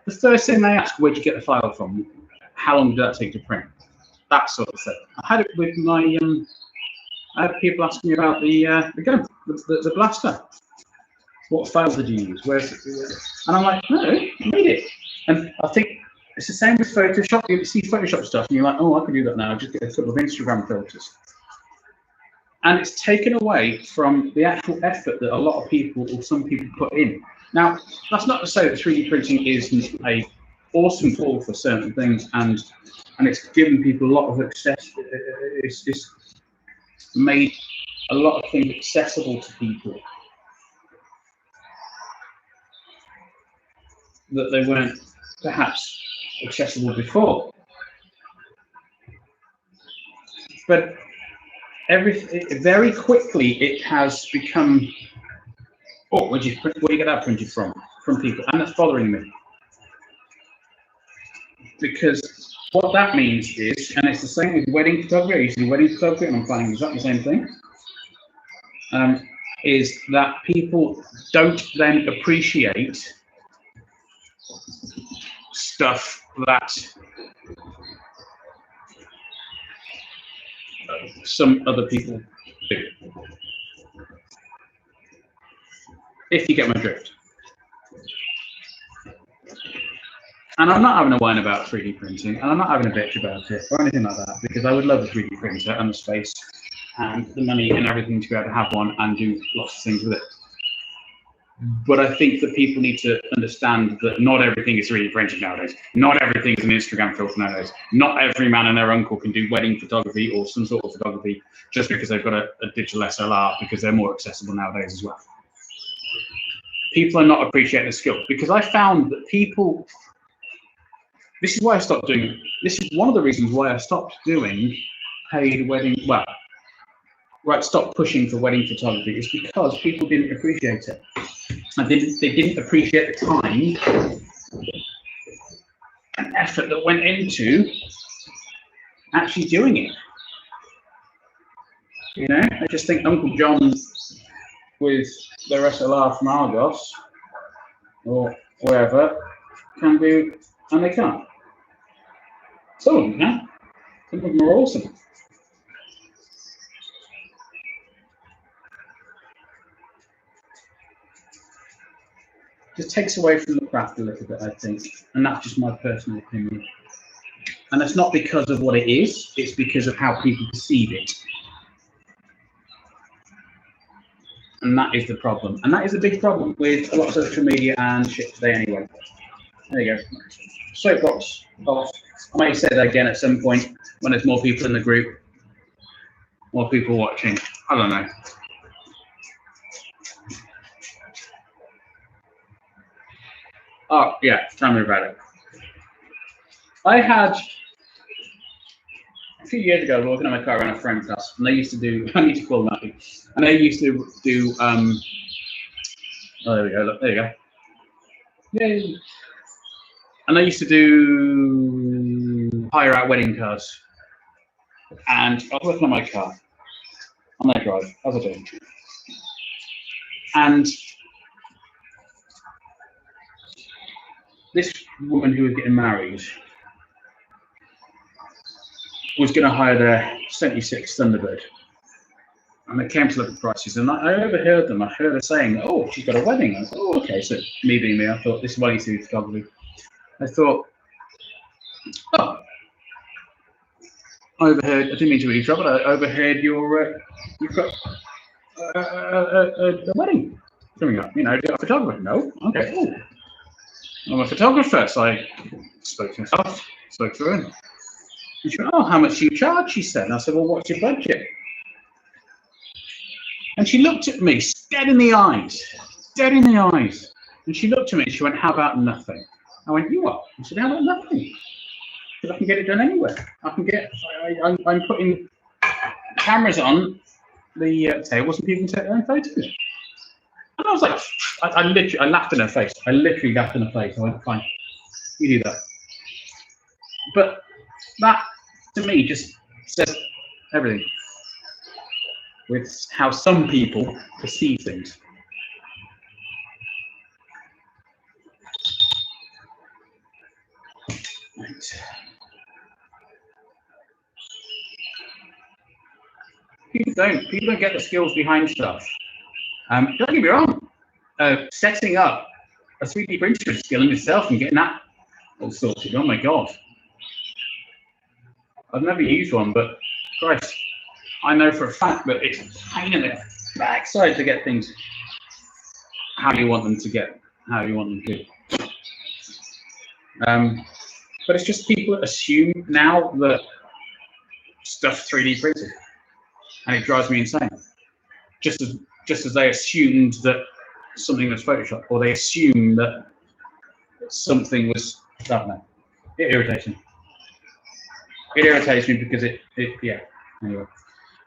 the first thing they ask, where'd you get the file from? How long did that take to print? That sort of thing. I had it with my I had people asking me about the gun, the blaster. What file did you use? Where's it? And I'm like, no, I made it. And I think it's the same with Photoshop. You see Photoshop stuff, and you're like, oh, I can do that now. Just get a couple of Instagram filters. And it's taken away from the actual effort that a lot of people, or some people, put in. Now, that's not to say that 3D printing isn't an awesome tool for certain things, and it's given people a lot of access. It's made a lot of things accessible to people that they weren't perhaps accessible before. But very quickly it has become, oh, where do you get that printed from people? And that's bothering me. Because What that means is, and it's the same with wedding photography, I used to do wedding photography and I'm finding exactly the same thing, is that people don't then appreciate stuff that some other people do. If you get my drift. And I'm not having a whine about 3D printing, and I'm not having a bitch about it or anything like that, because I would love a 3D printer and the space and the money and everything to be able to have one and do lots of things with it. But I think that people need to understand that not everything is 3D printed nowadays. Not everything is an Instagram filter nowadays. Not every man and their uncle can do wedding photography or some sort of photography just because they've got a digital SLR, because they're more accessible nowadays as well. People are not appreciating the skill, because I found that people, this is why I stopped doing, this is one of the reasons why I stopped doing paid wedding, well, right, stop pushing for wedding photography, is because people didn't appreciate it. And they didn't appreciate the time and effort that went into actually doing it. You know, I just think Uncle John with their SLR from Argos or wherever can do, and they can't. Some of them can. Some of them are awesome. Just takes away from the craft a little bit, I think, and that's just my personal opinion. And that's not because of what it is, it's because of how people perceive it. And that is the problem. And that is a big problem with a lot of social media and shit today anyway. There you go. Soapbox off. I might say that again at some point when there's more people in the group, more people watching. I don't know. Oh, yeah, tell me about it. I had, a few years ago, I was walking in my car around a friend's house, and they used to do, I need to call them up, and they used to do, oh, there we go, look, there you go. Yay. And they used to do hire out wedding cars. And I was working on my car, on their drive, as I do. And this woman who was getting married was going to hire their 76 Thunderbird. And they came to look at prices, and I overheard them. I heard her saying, "Oh, she's got a wedding." I thought, "Oh, okay." So me being me, I thought, this is why you do photography. I thought, oh, I overheard. I didn't mean to really trouble. I overheard you've got a wedding coming up. You know, do you have a photographer? No. Okay. Ooh. I'm a photographer, so I spoke to myself, spoke to her. And she went, "Oh, how much do you charge?" She said. And I said, "Well, what's your budget?" And she looked at me dead in the eyes, And she looked at me and she went, "How about nothing?" I went, "You what?" I said, "How about nothing? Because I can get it done anywhere. I can get, I'm putting cameras on the tables and people can take their own photos." And I was like, I laughed in her face. I literally laughed in her face. I went, "Fine, you do that." But that, to me, just says everything with how some people perceive things. Right. People don't get the skills behind stuff. Don't get me wrong, setting up a 3D printer is a skill in itself and getting that all sorted. Oh my God. I've never used one, but Christ, I know for a fact that it's a pain in the backside to get things how you want them to get, how you want them to. But it's just people assume now that stuff's 3D printed, and it drives me insane. Just as they assumed that something was Photoshop, or they assume that something was, I don't know. It irritates me. It irritates me because it yeah. Anyway,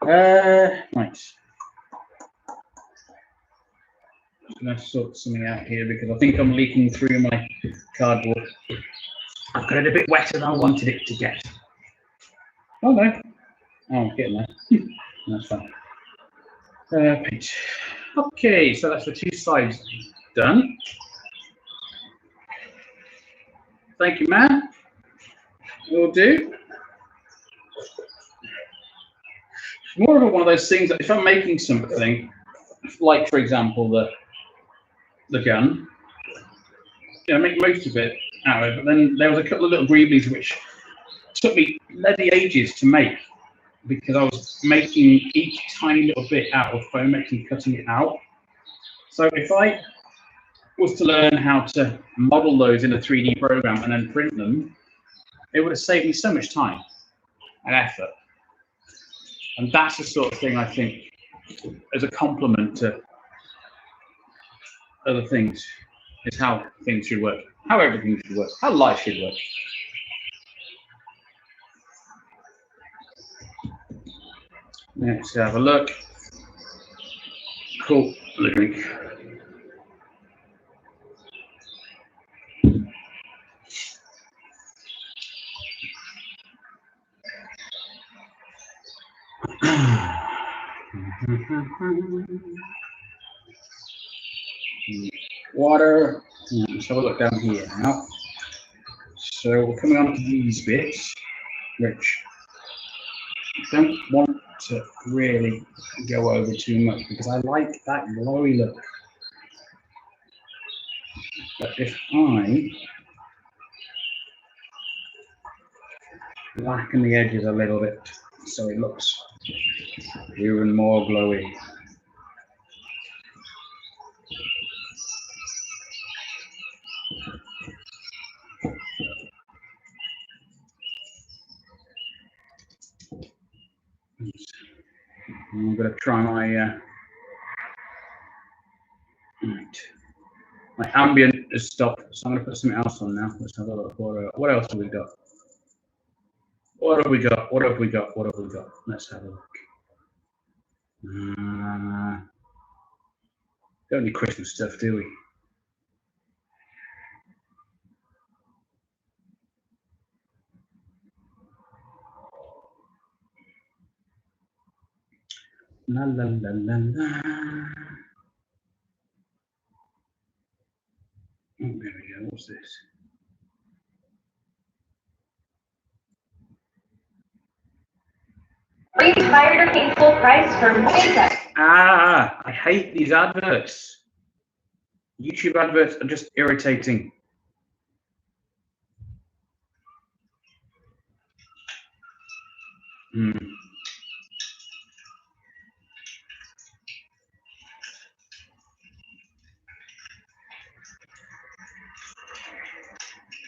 right. I'm going to sort something out here because I think I'm leaking through my cardboard. I've got it a bit wetter than I wanted it to get. Oh no. Oh, I'm getting there. That's fine. Paint. Okay, so that's the two sides done. Thank you, man. Will do. More of one of those things that if I'm making something, like for example the gun, I make most of it out of it, but then there was a couple of little greeblies which took me bloody ages to make because I was making each tiny little bit out of Foamex and cutting it out. So if I was to learn how to model those in a 3D program and then print them, it would have saved me so much time and effort. And that's the sort of thing I think, as a complement to other things, is how things should work, how everything should work, how life should work. Let's have a look. Cool. Drink. Water. Let's have a look down here now. So we're coming on to these bits, which I don't want to really go over too much because I like that glowy look. But if I blacken the edges a little bit so it looks even more glowy. I'm going to try my ambient is stopped, so I'm going to put something else on now. Let's have a look. What else have we got? What have we got? What have we got? What have we got? Let's have a look. Got any Christmas stuff, do we? La la la la la. Oh, there we go. What's this? Are you tired of paying full price for makeup? Ah, I hate these adverts. YouTube adverts are just irritating.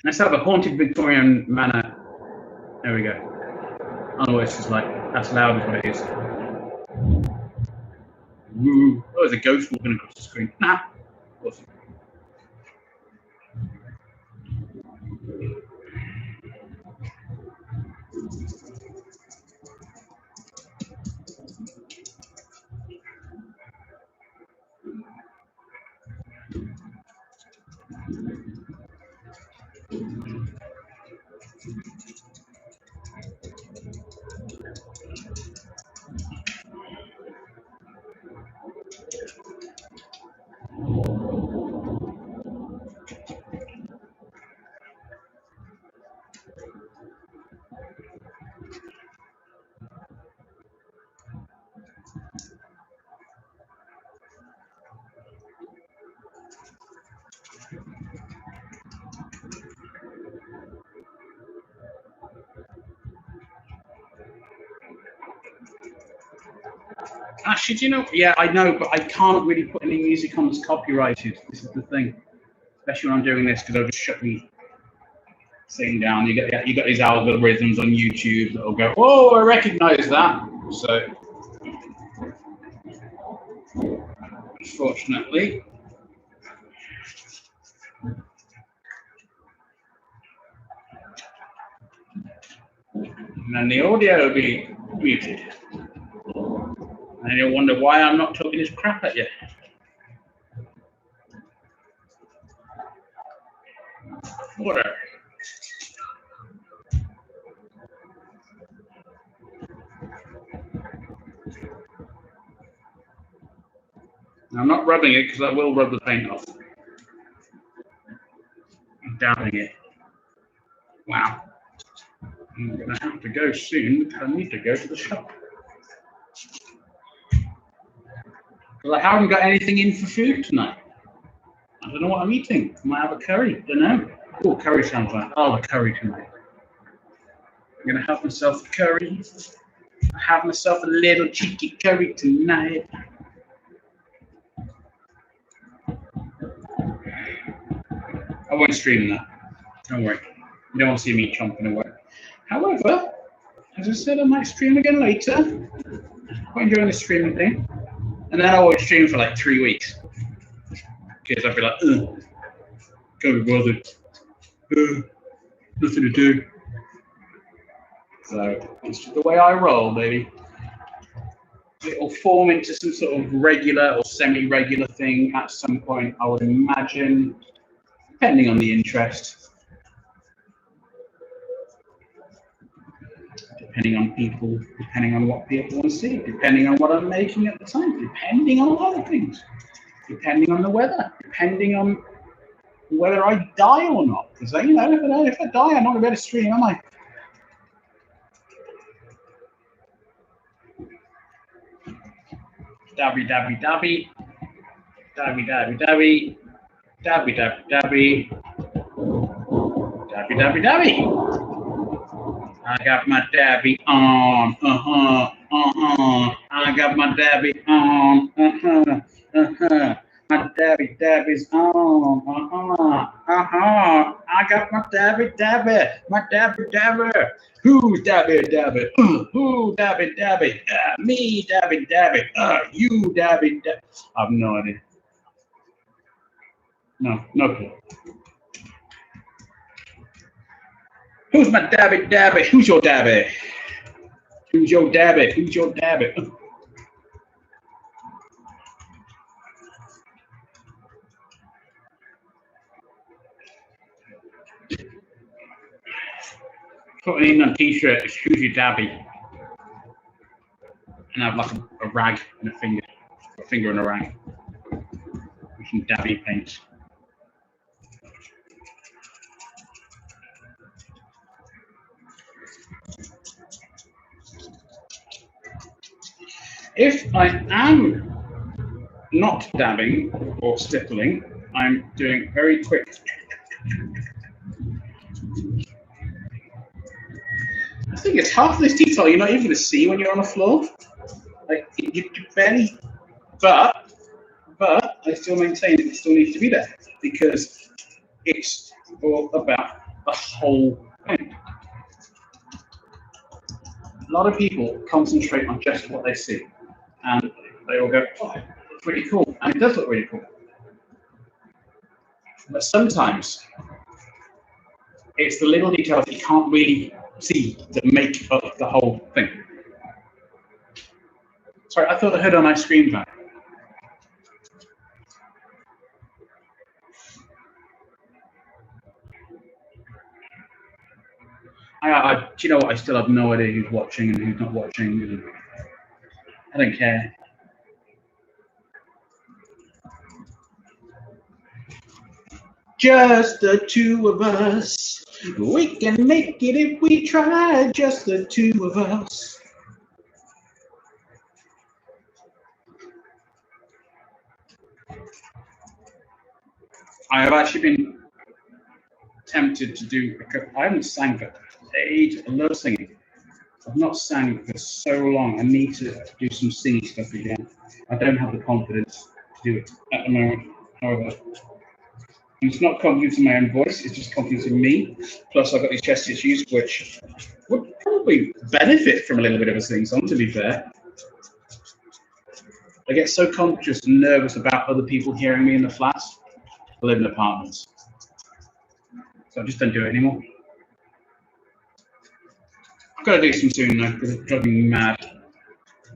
Let's have a haunted Victorian manor. There we go. Otherwise, it's like, that's loud as what it is. Oh, there's a ghost walking across the screen. Nah. Awesome. Actually, do you know? Yeah, I know, but I can't really put any music on that's copyrighted. This is the thing, especially when I'm doing this, because I'll just shut the thing down. You get these algorithms on YouTube that'll go, "Oh, I recognise that." So, unfortunately, and then the audio will be muted, and you'll wonder why I'm not talking this crap at you. Whatever. I'm not rubbing it because I will rub the paint off. I'm dabbing it. Wow. I'm going to have to go soon because I need to go to the shop. Because I haven't got anything in for food tonight. I don't know what I'm eating. I might have a curry. Don't know. Oh, curry sounds like. I'll have a curry tonight. I'm going to have myself a curry. I have myself a little cheeky curry tonight. I won't stream that. Don't worry. You don't want to see me chomping away. However, as I said, I might stream again later. Quite enjoying the streaming thing. And then I won't stream for like 3 weeks. Because I'll be like, ugh, can't be bothered. Nothing to do. So it's just the way I roll, baby. It'll form into some sort of regular or semi-regular thing at some point, I would imagine, depending on the interest. Depending on people, depending on what people want to see, depending on what I'm making at the time, depending on a lot of things, depending on the weather, depending on whether I die or not. Because, you know, if I die, I'm not going to be able to stream, am I? Dabby, dabby, dabby, dabby, dabby, dabby, dabby, dabby, dabby, dabby, dabby, dabby. I got my dabby on, I got my dabby on, My dabby's on, I got my dabby. Who's dabby? Who dabby? Me dabby. You dabby. I have no idea. No clue. Who's my dabby? Who's your dabby? Who's your dabby? Putting in a t-shirt is who's your dabby? And I have like a rag and a finger and a rag. With some dabby paint. If I am not dabbing or stippling, I'm doing very quick. I think it's half of this detail you're not even going to see when you're on the floor. Like, you barely, but I still maintain it still needs to be there because it's all about the whole thing. A lot of people concentrate on just what they see, and they all go, "Oh, it's pretty cool," and it does look really cool. But sometimes it's the little details that you can't really see that make up the whole thing. Sorry, I thought I heard on my screen back. Do you know what? I still have no idea who's watching and who's not watching. I don't care. Just the two of us. We can make it if we try. Just the two of us. I have actually been tempted to do. I haven't sang for ages. I love singing. I've not sang for so long. I need to do some singing stuff again. I don't have the confidence to do it at the moment. However, and it's not confidence in my own voice. It's just confidence in me. Plus, I've got these chest issues, which would probably benefit from a little bit of a sing-song. To be fair, I get so conscious and nervous about other people hearing me in the flats. I live in apartments, so I just don't do it anymore. I've got to do some soon though, because it's driving me mad.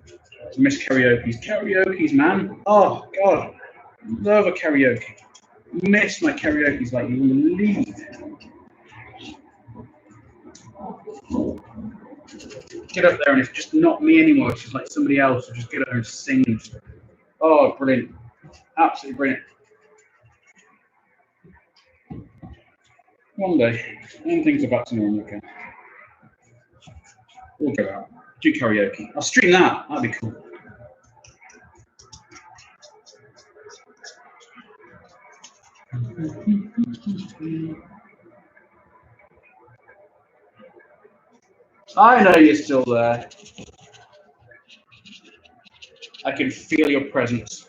I miss karaoke's, man. Oh God, love a karaoke. Miss my karaoke's like you wouldn't believe. Get up there and it's just not me anymore. It's just like somebody else. So just get up there and sing. Oh, brilliant. Absolutely brilliant. One day, when things are back to normal again, we'll go out, do karaoke. I'll stream that. That'd be cool. I know you're still there. I can feel your presence.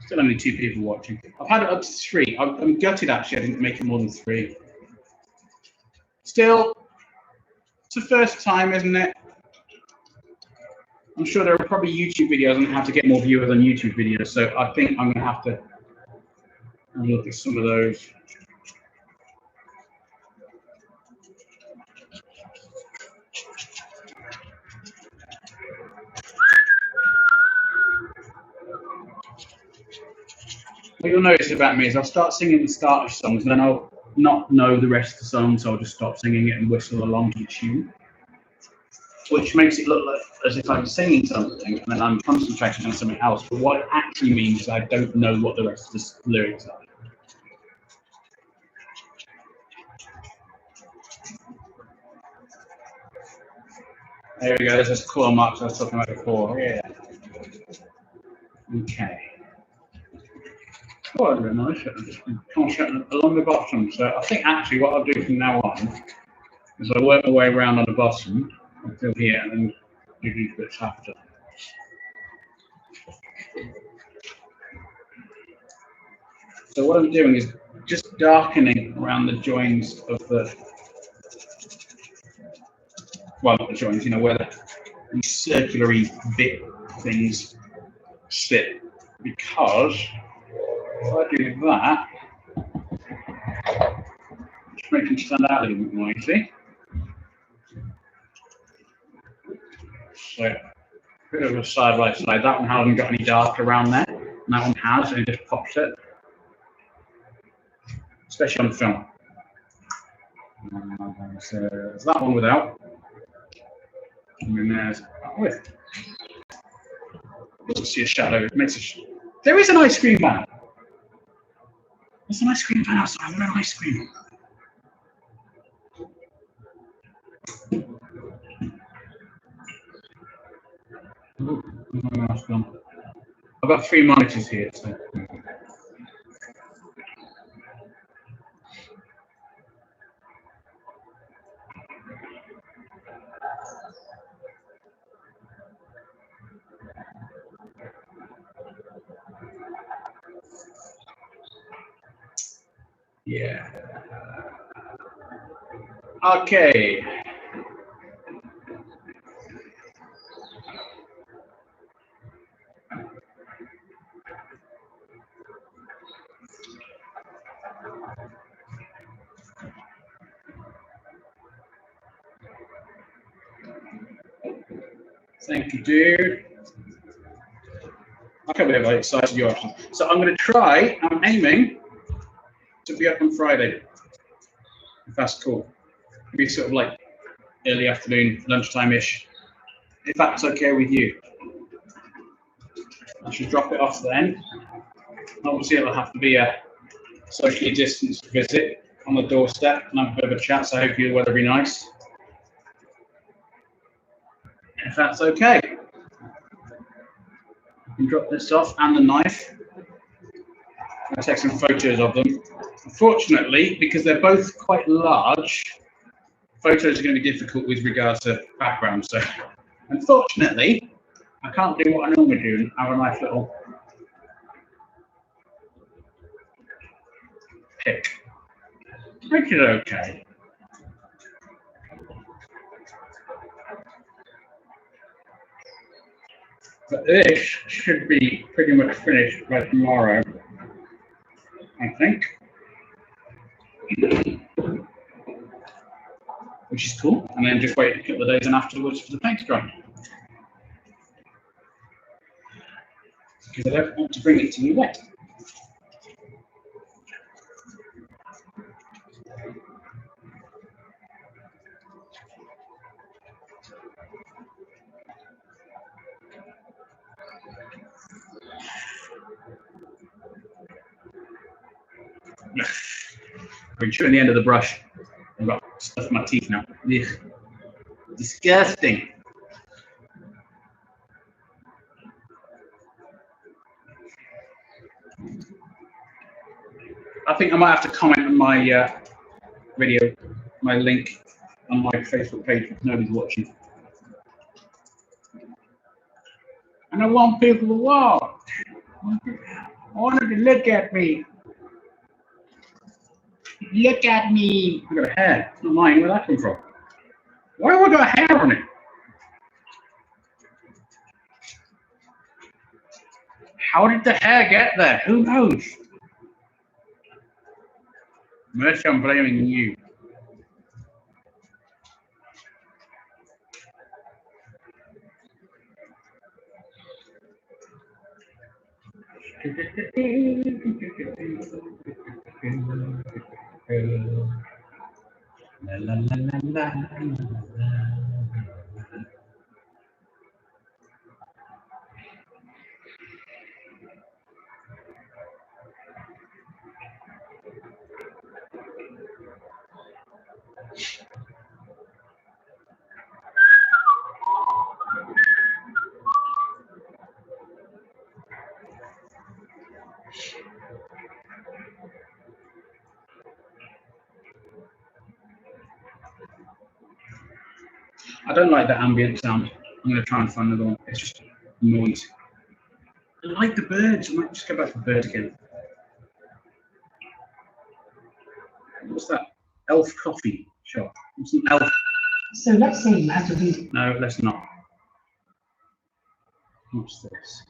Still only 2 people watching. I've had it up to 3. I'm gutted actually I didn't make it more than 3. Still, it's the first time, isn't it? I'm sure there are probably YouTube videos on how to get more viewers on YouTube videos, so I think I'm going to have to look at some of those. What you'll notice about me is I'll start singing the start of songs, and then I'll not know the rest of the song, so I'll just stop singing it and whistle along to the tune, which makes it look like as if I'm singing something, and then I'm concentrating on something else. But what it actually means is I don't know what the rest of the lyrics are. There we go. There's this cool marks I was talking about before. Yeah. Okay. Oh, very nice. Just concentrating along the bottom. So I think actually what I'll do from now on is I'll work my way around on the bottom until here, and then do these bits after. So what I'm doing is just darkening around the joins of the, well, not the joins, you know, where these circular-y bit things sit, because if I do that, just make them stand out a little bit more, you see? So, a bit of a side by side. That one hasn't got any dark around there, and that one has, and it just pops it. Especially on film. So there's that one without, and then there's that with. You'll see a shadow. It makes a there is an ice cream van. There's an ice cream van outside. I want an ice cream. I've got 3 monitors here, so. Yeah. Okay. Thank you, dude. I can't believe how excited you are. So I'm going to try, I'm aiming to be up on Friday, if that's cool. Maybe sort of like early afternoon, lunchtime-ish, if that's okay with you. I should drop it off then. Obviously, it'll have to be a socially distanced visit on the doorstep and have a bit of a chat, so hopefully the weather will be nice. If that's okay. I can drop this off and the knife. I'll take some photos of them. Unfortunately, because they're both quite large, photos are going to be difficult with regards to background. So, unfortunately, I can't do what I normally do and have a nice little pic. Make it okay. But this should be pretty much finished by tomorrow, I think. Which is cool. And then just wait a couple of days and afterwards for the paint to dry. Because I don't want to bring it to you wet. I've been chewing the end of the brush. I've got stuff in my teeth now. Ugh. Disgusting. I think I might have to comment on my video, my link on my Facebook page because nobody's watching. And I want people to watch. I want them to look at me. Look at me. I've got a hair. It's not mine. Where'd that come from? Why have I got hair on it? How did the hair get there? Who knows? Mercy, I'm blaming you. La, la, la, la, la, la. I don't like that ambient sound. I'm going to try and find another one. It's just noise. I like the birds. I might just go back to the bird again. What's that? Elf coffee shop. What's an elf? So let's say you have to read. No, let's not. What's this?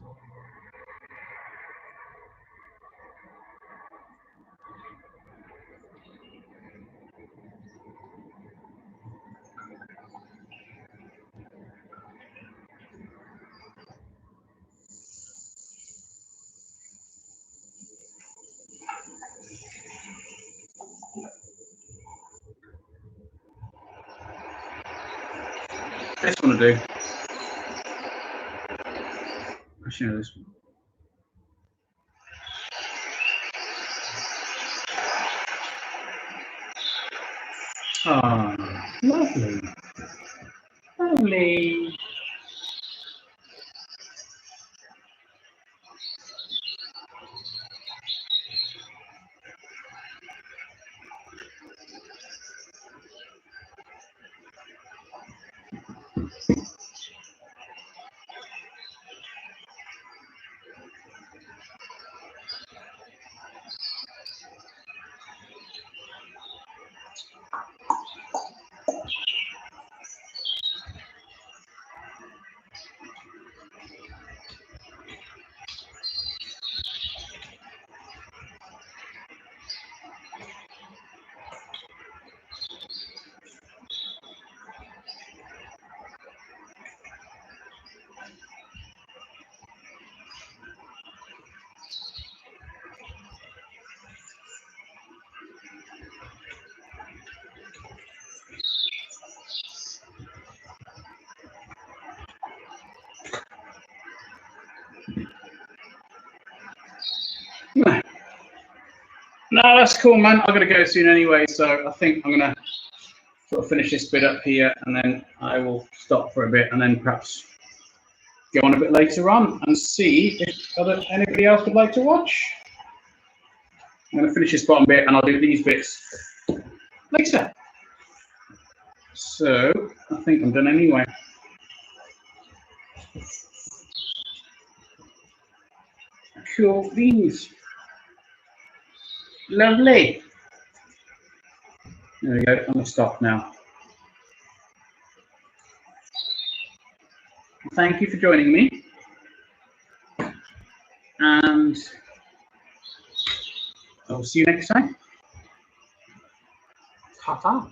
This one will do. Actually, no, this one. Ah, lovely. Lovely. No, that's cool, man. I'm going to go soon anyway, so I think I'm going to sort of finish this bit up here, and then I will stop for a bit, and then perhaps go on a bit later on and see if anybody else would like to watch. I'm going to finish this bottom bit, and I'll do these bits later. So I think I'm done anyway. Cool beans. Lovely. There we go. I'm going to stop now. Thank you for joining me. And I'll see you next time. Ta-ta.